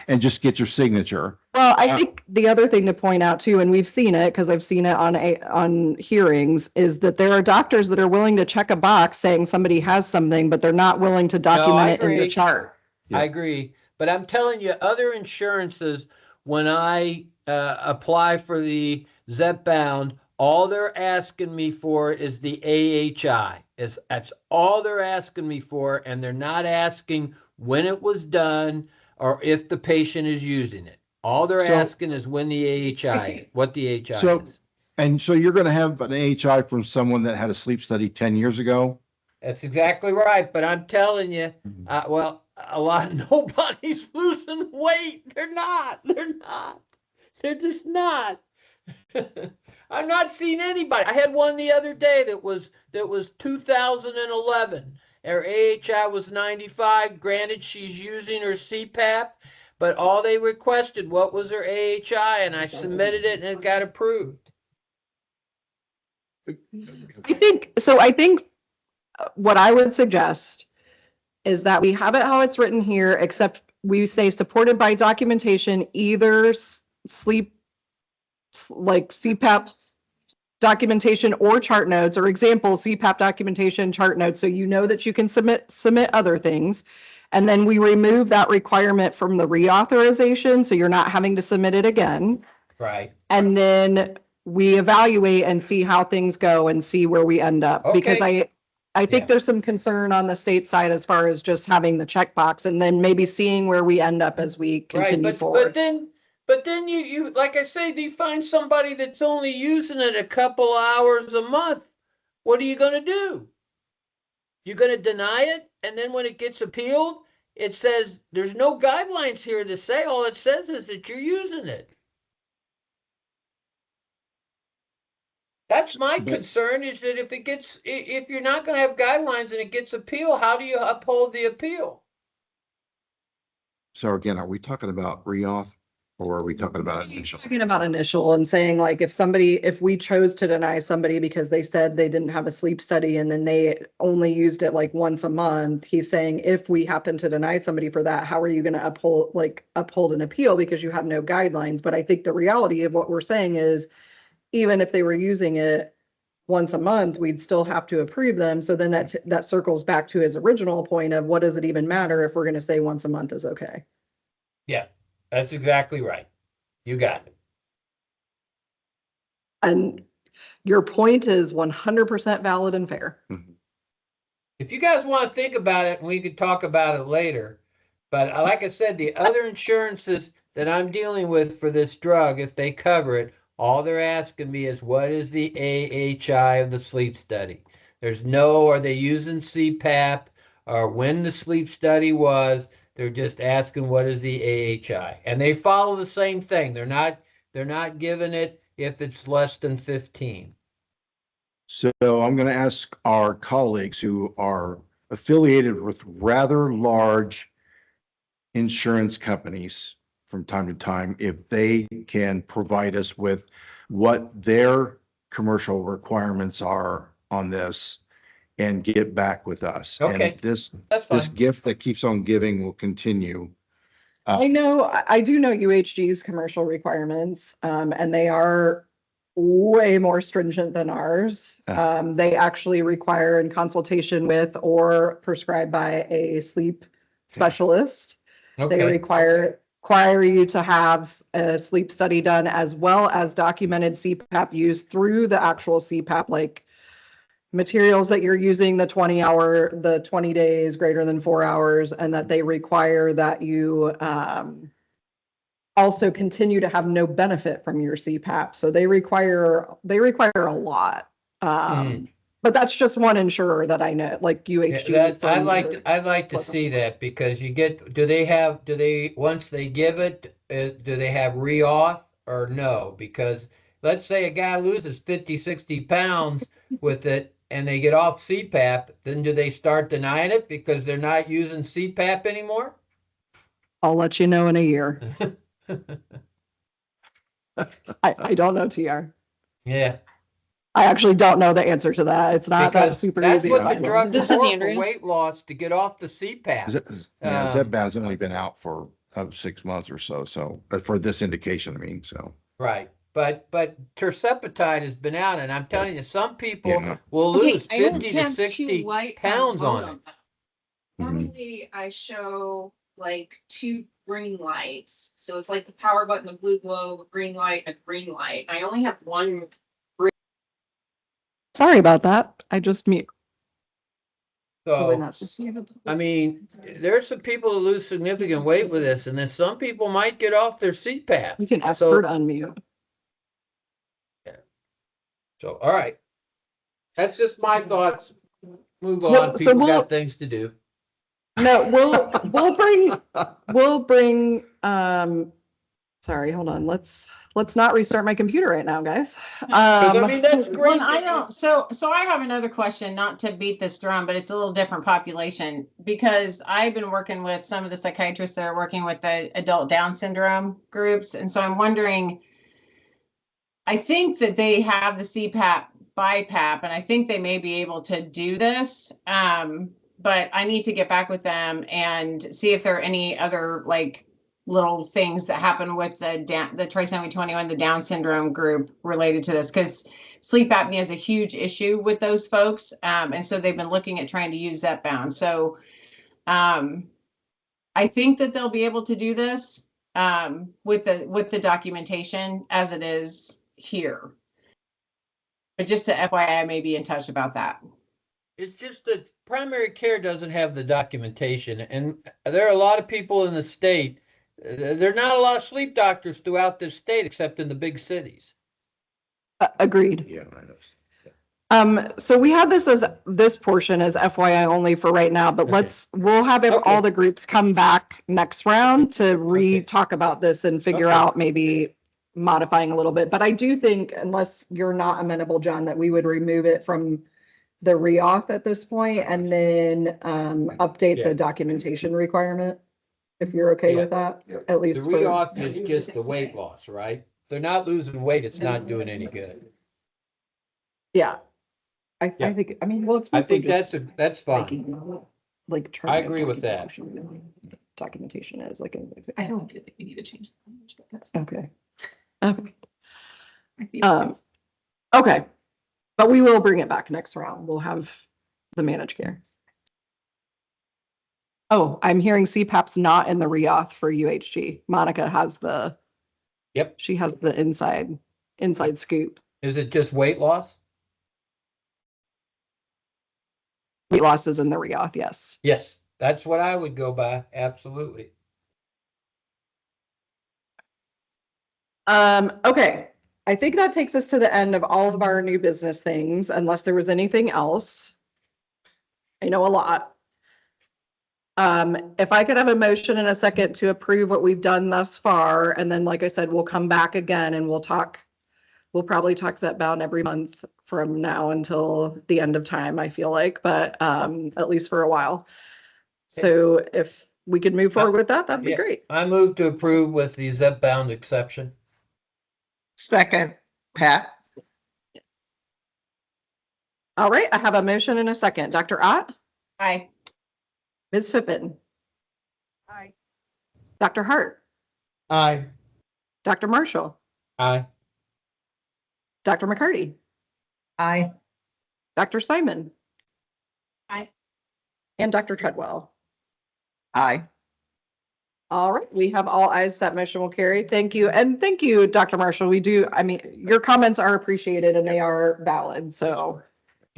and just get your signature. Well, I think the other thing to point out too, and we've seen it because I've seen it on hearings, is that there are doctors that are willing to check a box saying somebody has something, but they're not willing to document it in the agree. chart. Yeah. I agree. But I'm telling you, other insurances, when I apply for the Zepbound, all they're asking me for is the AHI. That's all they're asking me for, and they're not asking when it was done or if the patient is using it. All they're So- asking is when the AHI, what the AHI So- is. And so you're going to have an AHI from someone that had a sleep study 10 years ago? That's exactly right. But I'm telling you, well, a lot of nobody's losing weight. They're not. They're not. They're just not. I've not seen anybody. I had one the other day that was 2011. Her AHI was 95. Granted, she's using her CPAP, but all they requested, what was her AHI, and I submitted it and it got approved. I think what I would suggest is that we have it how it's written here, except we say supported by documentation, either like CPAP documentation or chart notes, or example, CPAP documentation, chart notes, so you know that you can submit other things. And then we remove that requirement from the reauthorization, so you're not having to submit it again. Right. And then we evaluate and see how things go and see where we end up. Because I think Yeah. there's some concern on the state side as far as just having the checkbox and then maybe seeing where we end up as we continue forward. But then you like I say, you find somebody that's only using it a couple hours a month. What are you going to do? You're going to deny it, and then when it gets appealed, it says there's no guidelines here to say. All it says is that you're using it. That's my concern, is that if you're not going to have guidelines and it gets appealed, how do you uphold the appeal? So again, are we talking about reauth or are we talking about initial? Talking about initial and saying like if we chose to deny somebody because they said they didn't have a sleep study and then they only used it like once a month, he's saying if we happen to deny somebody for that, how are you going to uphold an appeal because you have no guidelines? But I think the reality of what we're saying is even if they were using it once a month, we'd still have to approve them. So then that circles back to his original point of what does it even matter if we're going to say once a month is okay? Yeah, that's exactly right. You got it. And your point is 100% valid and fair. If you guys want to think about it, we could talk about it later. But like I said, the other insurances that I'm dealing with for this drug, if they cover it, all they're asking me is what is the AHI of the sleep study? There's no, are they using CPAP or when the sleep study was? They're just asking what is the AHI, and they follow the same thing. They're not giving it if it's less than 15. So I'm going to ask our colleagues who are affiliated with rather large insurance companies from time to time, if they can provide us with what their commercial requirements are on this and get back with us. And Okay, if this that's fine. gift that keeps on giving will continue. I do know UHG's commercial requirements, and they are way more stringent than ours. They actually require in consultation with or prescribed by a sleep specialist. They Okay, require you to have a sleep study done as well as documented CPAP use through the actual CPAP, like materials that you're using the 20 days greater than 4 hours, and that they require that you also continue to have no benefit from your CPAP. So they require a lot. But that's just one insurer that I know, like UHG. I'd like to see that, because once they give it, do they have reauth or no? Because let's say a guy loses 50, 60 pounds with it and they get off CPAP, then do they start denying it because they're not using CPAP anymore? I'll let you know in a year. I don't know, TR. Yeah. I actually don't know the answer to that. It's not that Because super that's easy. what to the find. drug This is is for Andrea. weight loss, to get off the CPAP. Zepbound's only been out for 6 months or so. So for this indication, I mean, so. Right. But tersepatide has been out, and I'm telling you, some people Yeah. will Okay, lose I don't 50 to have 60 two lights pounds on vote it. that. Mhm. Normally, I show like two green lights. So it's like the power button, the blue globe, a green light, a green light. I only have one Sorry about that. I just mute. So, I mean, there's some people who lose significant weight with this, and then some people might get off their CPAP. You can ask So- her to unmute. So, all right. That's just my thoughts. Move No, on. so People we'll- got things to do. No, we'll bring, sorry, hold on. Let's not restart my computer right now, guys. 'Cause I mean, that's Well, great. I don't, so I have another question, not to beat this drum, but it's a little different population. Because I've been working with some of the psychiatrists that are working with the adult Down syndrome groups. And so I'm wondering, I think that they have the CPAP BiPAP, and I think they may be able to do this. But I need to get back with them and see if there are any other like little things that happen with the trisomy 21, the Down syndrome group related to this, because sleep apnea is a huge issue with those folks. And so they've been looking at trying to use Zepbound. So I think that they'll be able to do this with the documentation as it is here. But just to FYI, I may be in touch about that. It's just that primary care doesn't have the documentation, and there are a lot of people in the state. There are not a lot of sleep doctors throughout the state, except in the big cities. Agreed. Yeah, I know. So we had this portion as FYI only for right now, but Okay. we'll have Okay. all the groups come back next round to Okay. re-talk about this and figure Okay. out maybe modifying a little bit. But I do think, unless you're not amenable, John, that we would remove it from the re-auth at this point and then update Yeah. the documentation requirement, if you're okay Yeah. with that, Yep. at The least for, re-auth is just the weight loss, right? They're not losing weight. It's not doing any good. yeah. I Yeah. think, I mean, well, it's I mostly think just that's fine. making, like. I agree with that. Documentation is like, I don't feel like we need to change the language, but that's, okay. Okay. I feel Um, it's- Okay, but we will bring it back next round. We'll have the managed care. Oh, I'm hearing CPAP's not in the re-auth for UHG. Monica has Yep. she has the inside scoop. Is it just weight loss? Weight loss is in the re-auth, yes. Yes, that's what I would go by. Absolutely. Okay. I think that takes us to the end of all of our new business things, unless there was anything else. I know a lot. If I could have a motion in a second to approve what we've done thus far, and then, like I said, we'll come back again and we'll probably talk Zepbound every month from now until the end of time, I feel like, but at least for a while. So if we could move forward with that, that'd be Yeah. great. I move to approve with the Zepbound exception. Second, Pat. All right, I have a motion in a second. Dr. Ott, Hi. Ms. Pippin. Aye. Dr. Hart, Aye. Dr. Marshall, Aye. Dr. McCarty, Aye. Dr. Simon. Aye. And Dr. Treadwell. Aye. All right, we have all ayes. That motion will carry. Thank you. And thank you, Dr. Marshall. I mean, your comments are appreciated and they are valid. So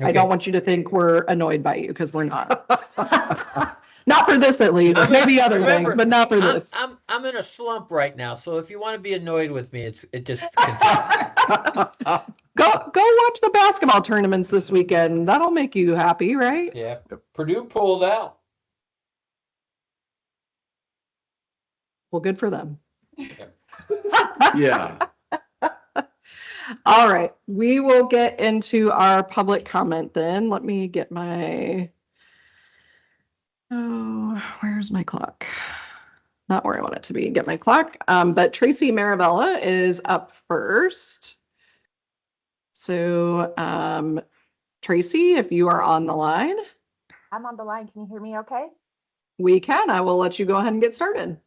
I don't want you to think we're annoyed by you because we're not. Not for this, at least. Maybe other things, but not for this. I'm in a slump right now, so if you want to be annoyed with me, it just Go watch the basketball tournaments this weekend. That'll make you happy, right? yeah. Purdue pulled out. Well, good for them. Yeah. All right, we will get into our public comment then. Let me get where's my clock? Not where I want it to be. Get my clock. But Tracy Maravella is up first. So, Tracy, if you are on the line, I'm on the line. Can you hear me okay? we can. I will let you go ahead and get started.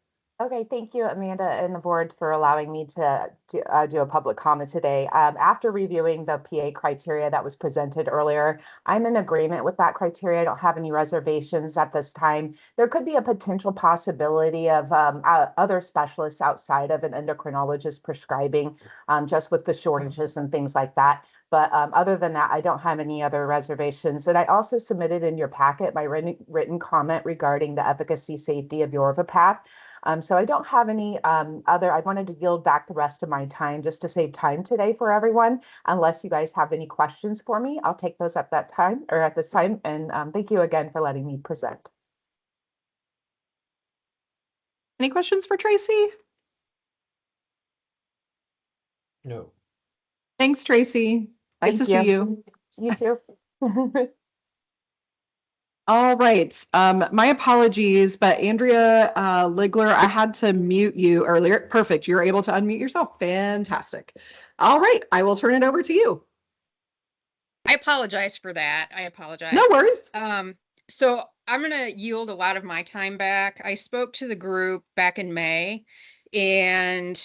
Okay, thank you, Amanda and the board for allowing me to do a public comment today. After reviewing the PA criteria that was presented earlier, I'm in agreement with that criteria. I don't have any reservations at this time. There could be a potential possibility of other specialists outside of an endocrinologist prescribing, just with the shortages and things like that. But other than that, I don't have any other reservations. And I also submitted in your packet my written comment regarding the efficacy safety of Yorvipath. So I don't have any I wanted to yield back the rest of my time just to save time today for everyone. Unless you guys have any questions for me, I'll take those at that time or at this time. And thank you again for letting me present. Any questions for Tracy? No. Thanks, Tracy. Nice to see you. You too. All right. My apologies, but Andrea Ligler, I had to mute you earlier. Perfect. You're able to unmute yourself. Fantastic. All right. I will turn it over to you. I apologize for that. I apologize. No worries. So I'm going to yield a lot of my time back. I spoke to the group back in May, and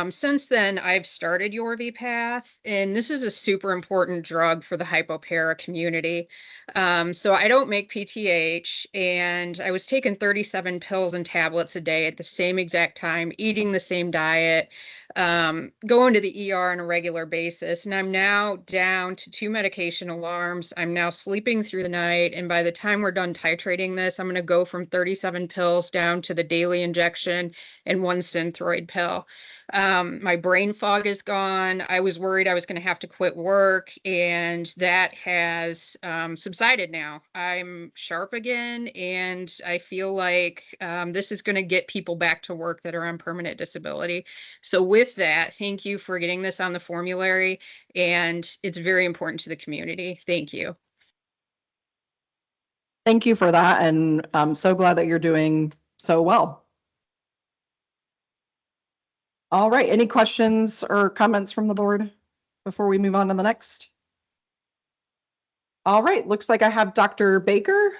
since then I've started Yorvipath, and this is a super important drug for the hypopara community. So I don't make PTH, and I was taking 37 pills and tablets a day at the same exact time, eating the same diet, going to the ER on a regular basis. And I'm now down to 2 medication alarms. I'm now sleeping through the night. And by the time we're done titrating this, I'm going to go from 37 pills down to the daily injection and 1 Synthroid pill. My brain fog is gone. I was worried I was going to have to quit work, and that has subsided now. I'm sharp again, and I feel like this is going to get people back to work that are on permanent disability. So with that, thank you for getting this on the formulary, and it's very important to the community. Thank you. Thank you for that. And I'm so glad that you're doing so well. All right. Any questions or comments from the board before we move on to the next? All right. Looks like I have Dr. Baker.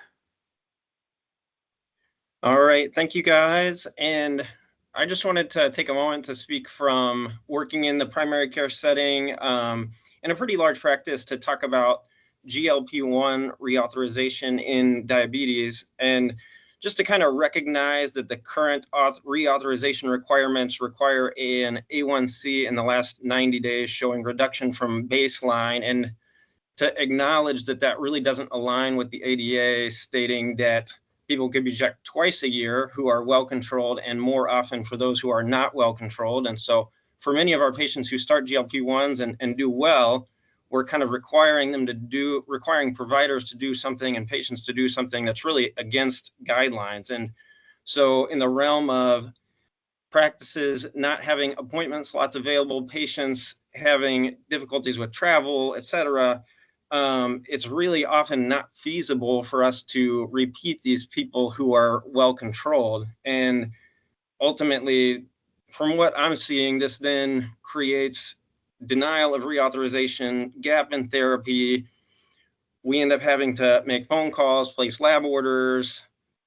All right. Thank you, guys. And I just wanted to take a moment to speak from working in the primary care setting in a pretty large practice to talk about GLP-1 reauthorization in diabetes, and just to kind of recognize that the current reauthorization requirements require an A1C in the last 90 days showing reduction from baseline, and to acknowledge that that really doesn't align with the ADA stating that people could be checked twice a year who are well controlled and more often for those who are not well controlled. And so for many of our patients who start GLP-1s and do well, we're kind of requiring providers to do something and patients to do something that's really against guidelines. And so in the realm of practices not having appointment slots available, patients having difficulties with travel, et cetera, it's really often not feasible for us to repeat these people who are well controlled. And ultimately, from what I'm seeing, this then creates denial of reauthorization, gap in therapy. We end up having to make phone calls, place lab orders,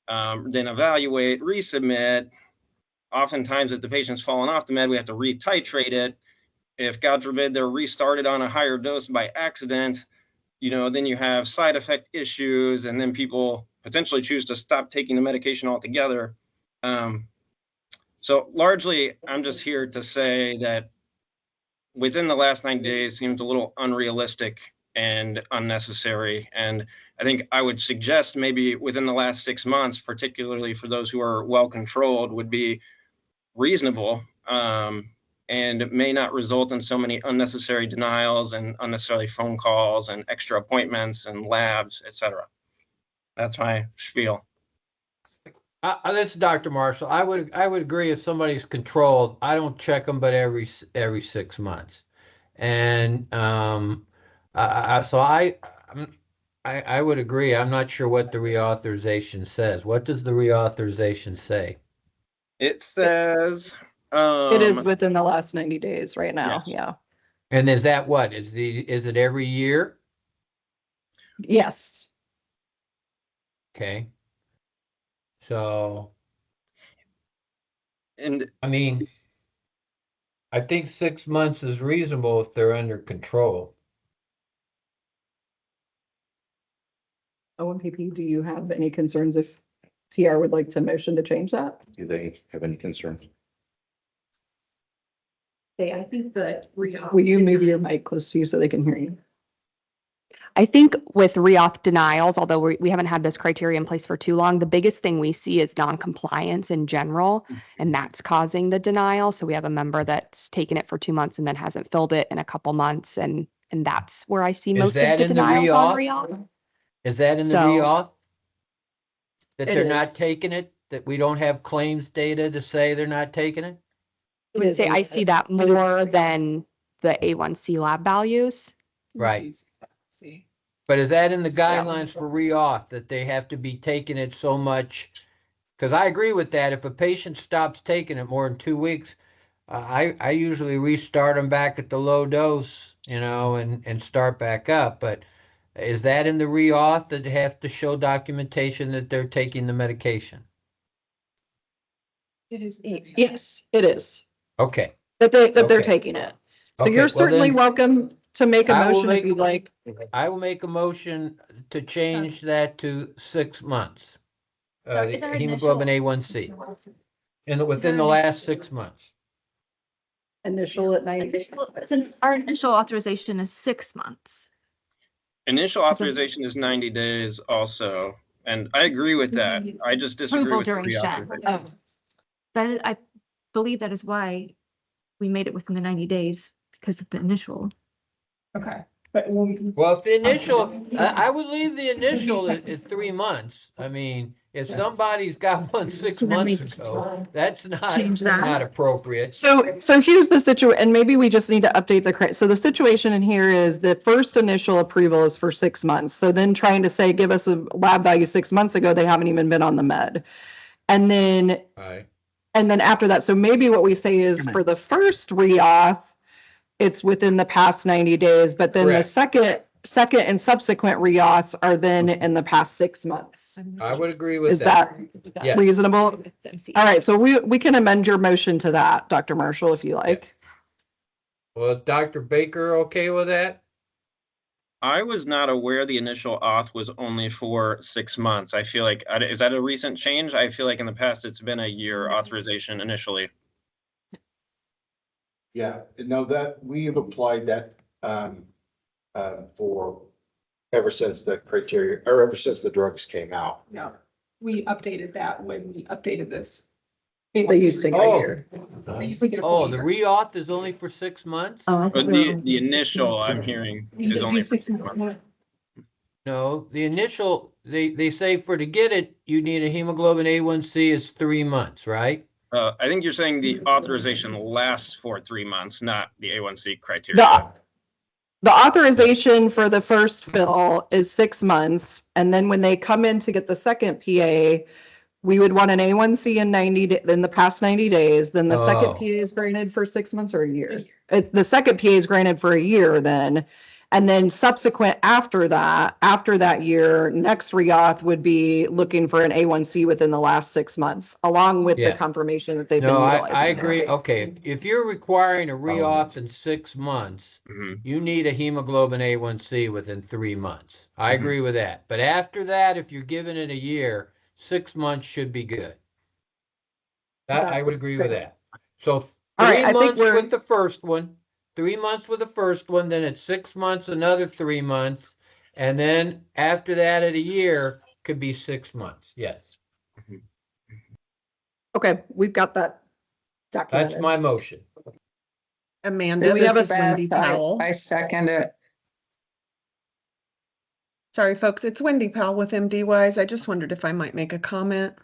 then evaluate, resubmit. Oftentimes, if the patient's fallen off the med, we have to retitrate it. If, God forbid, they're restarted on a higher dose by accident, then you have side effect issues, and then people potentially choose to stop taking the medication altogether. So largely, I'm just here to say that within the last 90 days seems a little unrealistic and unnecessary. And I think I would suggest maybe within the last 6 months, particularly for those who are well controlled, would be reasonable, and may not result in so many unnecessary denials and unnecessary phone calls and extra appointments and labs, et cetera. That's my spiel. This is Dr. Marshall. I would agree if somebody's controlled. I don't check them, but every 6 months, and so I would agree. I'm not sure what the reauthorization says. What does the reauthorization say? It says it is within the last 90 days right now. Yes. Yeah. And is that what is it every year? Yes. Okay. So And I mean, I think 6 months is reasonable if they're under control. OMPP, do you have any concerns if TR would like to motion to change that? Do they have any concerns? I think that. Will you move your mic close to you so they can hear you? I think with reauth denials, although we haven't had this criteria in place for too long, the biggest thing we see is non-compliance in general, and that's causing the denial. So we have a member that's taken it for 2 months and then hasn't filled it in a couple months, and that's where I see Is most of that the in the denials on reauth? reauth. Is that in the So- reauth? That It they're not is. taking it, that we don't have claims data to say they're not taking it? I would say I see that more than the A1C lab values. Right. But is that in the guidelines for reauth that they have to be taking it so much? Because I agree with that. If a patient stops taking it more than 2 weeks, I usually restart them back at the low dose, and start back up. But is that in the reauth that they have to show documentation that they're taking the medication? It is. Yes, it is. Okay. That they're Okay. taking it. So Okay, you're well certainly then, welcome to make a I will motion if make- you'd like. I will make a motion to change that to 6 months. The Is our hemoglobin initial- A1C within the last 6 months. Initial at 90. Our initial authorization is 6 months. initial authorization is 90 days also, and I agree with that. I just disagree Approval with the during shut. reauthorization. That, I believe that is why we made it within the 90 days because of the initial. Okay. But Well, if the initial, I would leave the initial at 3 months. I mean, if somebody's got one 6 So that months means- ago, that's Change that. not appropriate. So here's the situation, and maybe we just need to update so the situation in here is the first initial approval is for 6 months. So then trying to say, give us a lab value 6 months ago, they haven't even been on the med. And then Right. after that, so maybe what we say is for the first reauth, it's within the past 90 days, but then the Correct. second and subsequent reauths are then in the past 6 months. I would agree with Is that. that Yeah. reasonable? All right, so we can amend your motion to that, Dr. Marshall, if you like. Well, Dr. Baker, okay with that? I was not aware the initial auth was only for 6 months. I feel like, is that a recent change? I feel like in the past it's been a year authorization initially. Yeah, no, that, we have applied that, for ever since the criteria, or ever since the drugs came out. No, we updated that when we updated this. They used to Oh. go here. They used to get a Oh, full the year. reauth is only for 6 months? Oh, But the initial I'm hearing We is did only do for 6 6 months. months. No, the initial, they say to get it, you need a hemoglobin A1C is 3 months, right? I think you're saying the authorization lasts for 3 months, not the A1C The, criteria. the authorization for the first fill is 6 months, and then when they come in to get the second PA, we would want an A1C in in the past 90 days, then the second Oh. PA is granted for 6 months or a year. It's the second PA is granted for a year then, and then subsequent after that year, next reauth would be looking for an A1C within the last 6 months, along with the Yeah. confirmation that they've been No, utilizing. I it. agree. Okay, if you're requiring a reauth in 6 months, Mhm. you need a hemoglobin A1C within 3 months. I Mhm. agree with that. But after that, if you're giving it a year, 6 months should be good. I would agree with that. So All right, 3 I think months we're- with the first one, 3 months with the first one, then it's 6 months, another 3 months. And then after that at a year could be 6 months. Yes, Okay, we've got that documented. that's my motion. Amanda, This this is is Wendy Powell. I second it. Sorry, folks, it's Wendy Powell with MD Wise. I just wondered if I might make a comment.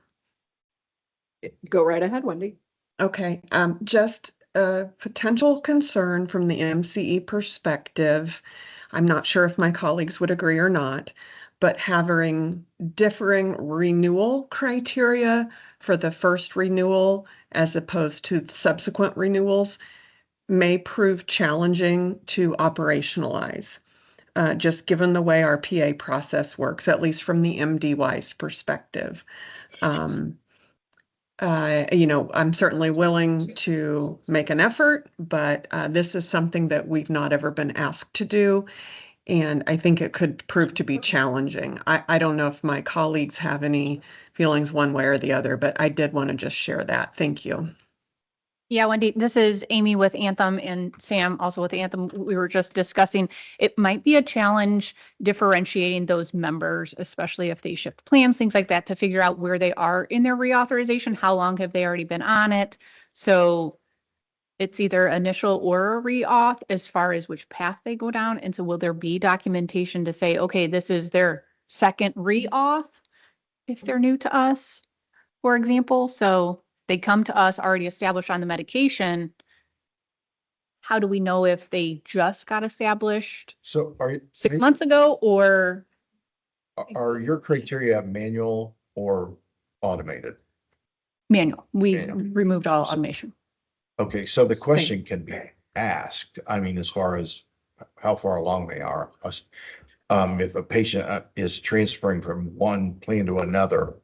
Go right ahead, Wendy. Okay, just a potential concern from the MCE perspective. I'm not sure if my colleagues would agree or not, but having differing renewal criteria for the first renewal as opposed to subsequent renewals may prove challenging to operationalize. Just given the way our PA process works, at least from the MD Wise perspective. I'm certainly willing to make an effort, but this is something that we've not ever been asked to do. And I think it could prove to be challenging. I don't know if my colleagues have any feelings one way or the other, but I did want to just share that. Thank you. Yeah, Wendy, this is Amy with Anthem and Sam also with Anthem. We were just discussing, it might be a challenge differentiating those members, especially if they shift plans, things like that, to figure out where they are in their reauthorization, how long have they already been on it? So it's either initial or a reauth as far as which path they go down. And so will there be documentation to say, okay, this is their second reauth if they're new to us, for example? So they come to us already established on the medication. How do we know if they just got established So are 6 months ago or? are your criteria manual or automated? Manual? We Manual. removed all automation. Okay, so the question can be asked, I mean, as far as how far along they are. If a patient is transferring from one plan to another,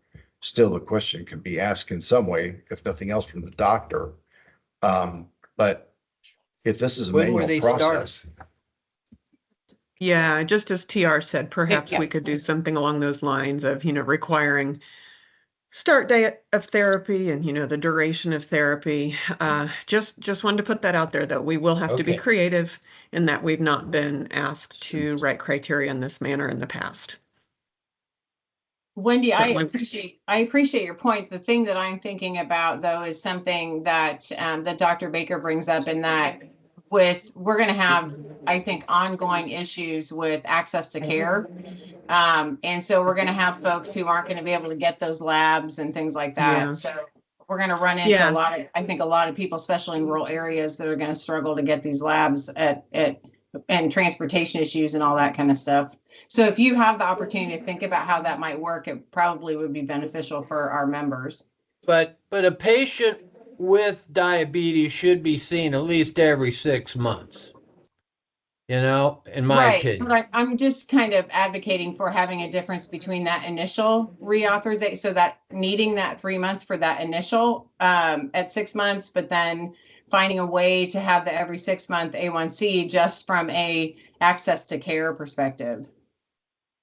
still the question can be asked in some way, if nothing else from the doctor. But if this is a When were manual they process, Yeah, just as TR said, perhaps Yeah. we could do something along those lines of, requiring start date of therapy and, the duration of therapy. Just wanted to put that out there that we will have to be Okay. creative in that we've not been asked to write criteria in this manner in the past. Wendy, Certainly. I appreciate your point. The thing that I'm thinking about though is something that that Dr. Baker brings up, in that we're going to have, I think, ongoing issues with access to care. And so we're going to have folks who aren't going to be able to get those labs and things like that. Yeah. So we're going to run into Yeah. I think a lot of people, especially in rural areas, that are going to struggle to get these labs and transportation issues and all that kind of stuff. So if you have the opportunity to think about how that might work, it probably would be beneficial for our members. But a patient with diabetes should be seen at least every 6 months. In my Right, opinion. but I'm just kind of advocating for having a difference between that initial reauthorization, so that needing that 3 months for that initial at 6 months, but then finding a way to have the every 6 month A1C just from a access to care perspective.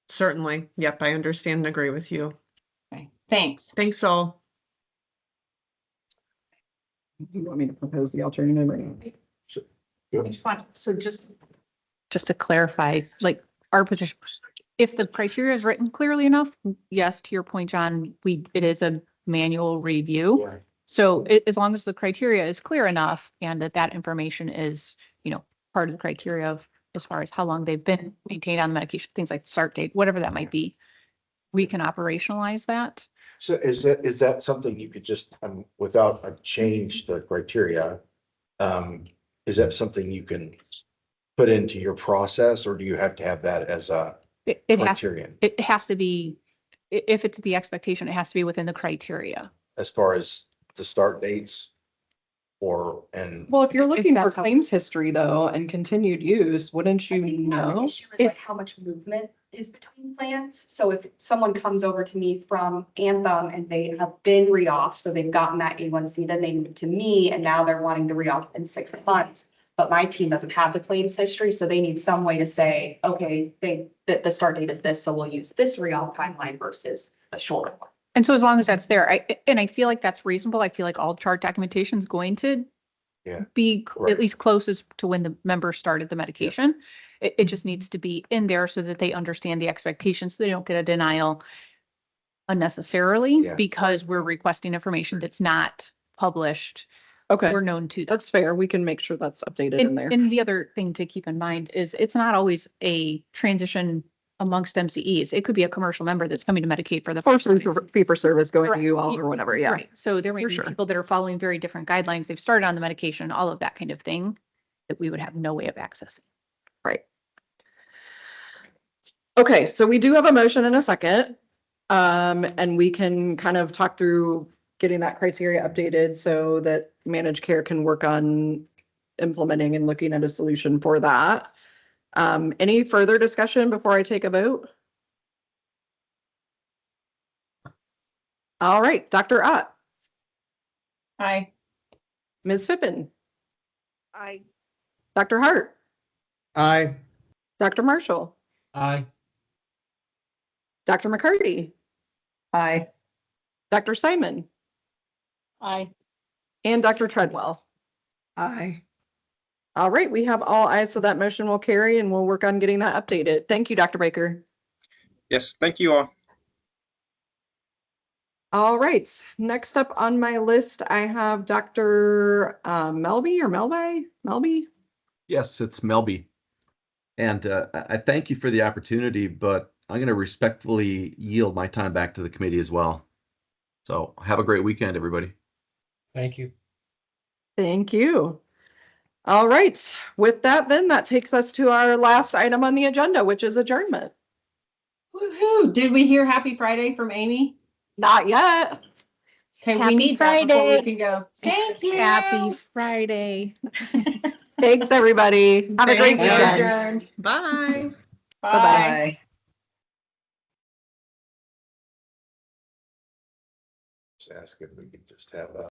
Certainly. Yep, I understand and agree with you. Okay, thanks. Thanks all. You want me to propose the alternative or not? So just to clarify, like our position, if the criteria is written clearly enough, yes, to your point, John, it is a manual review. Yeah. So as long as the criteria is clear enough and that information is, part of the criteria of as far as how long they've been maintained on the medication, things like start date, whatever that might be, we can operationalize that. so is that something you could just, without a change the criteria, is that something you can put into your process, or do you have to have that as a criterion? It has to be, if it's the expectation, it has to be within the criteria. As far as the start dates Well, if you're looking for that's how- claims history though, and continued use, wouldn't you know? Issue is like how much movement is between plans. So if someone comes over to me from Anthem and they have been reauth, so they've gotten that A1C, then they move to me and now they're wanting the reauth in 6 months. But my team doesn't have the claims history, so they need some way to say, okay, the start date is this, so we'll use this reauth timeline versus a shorter one. And so as long as that's there, I feel like that's reasonable. I feel like all chart documentation is going to be at least closest to when the member started the medication. It just needs to be in there so that they understand the expectations, so they don't get a denial unnecessarily because we're requesting information that's not published. Okay, We're known to. that's fair. We can make sure that's updated in there. And the other thing to keep in mind is it's not always a transition amongst MCEs. It could be a commercial member that's coming to Medicaid for the first time. Fee for service going to Correct. you all or whatever, yeah. Right. So there may For be sure. people that are following very different guidelines. They've started on the medication, all of that kind of thing, that we would have no way of accessing. Right. Okay, so we do have a motion and a second. And we can kind of talk through getting that criteria updated so that managed care can work on implementing and looking at a solution for that. Any further discussion before I take a vote? All right, Dr. Ott. Aye. Ms. Fippen, Aye. Dr. Hart, Aye. Dr. Marshall, Aye. Dr. McCarty, Aye. Dr. Simon, Aye. and Dr. Treadwell. Aye. All right, we have all ayes, so that motion will carry and we'll work on getting that updated. Thank you, Dr. Baker. Yes, thank you all. All right, next up on my list, I have Dr. Melby or Melby? Melby? Yes, it's Melby. And I thank you for the opportunity, but I'm going to respectfully yield my time back to the committee as well. So have a great weekend, everybody. Thank you. Thank you. All right, with that then, that takes us to our last item on the agenda, which is adjournment. Woohoo! Did we hear Happy Friday from Amy? Not yet. Okay, we Happy need that before we Friday. can go. Thank you. Happy Friday. Thanks, everybody. Have a great Thanks, we're weekend. adjourned. Bye. Bye. Bye. Just ask if we could just have a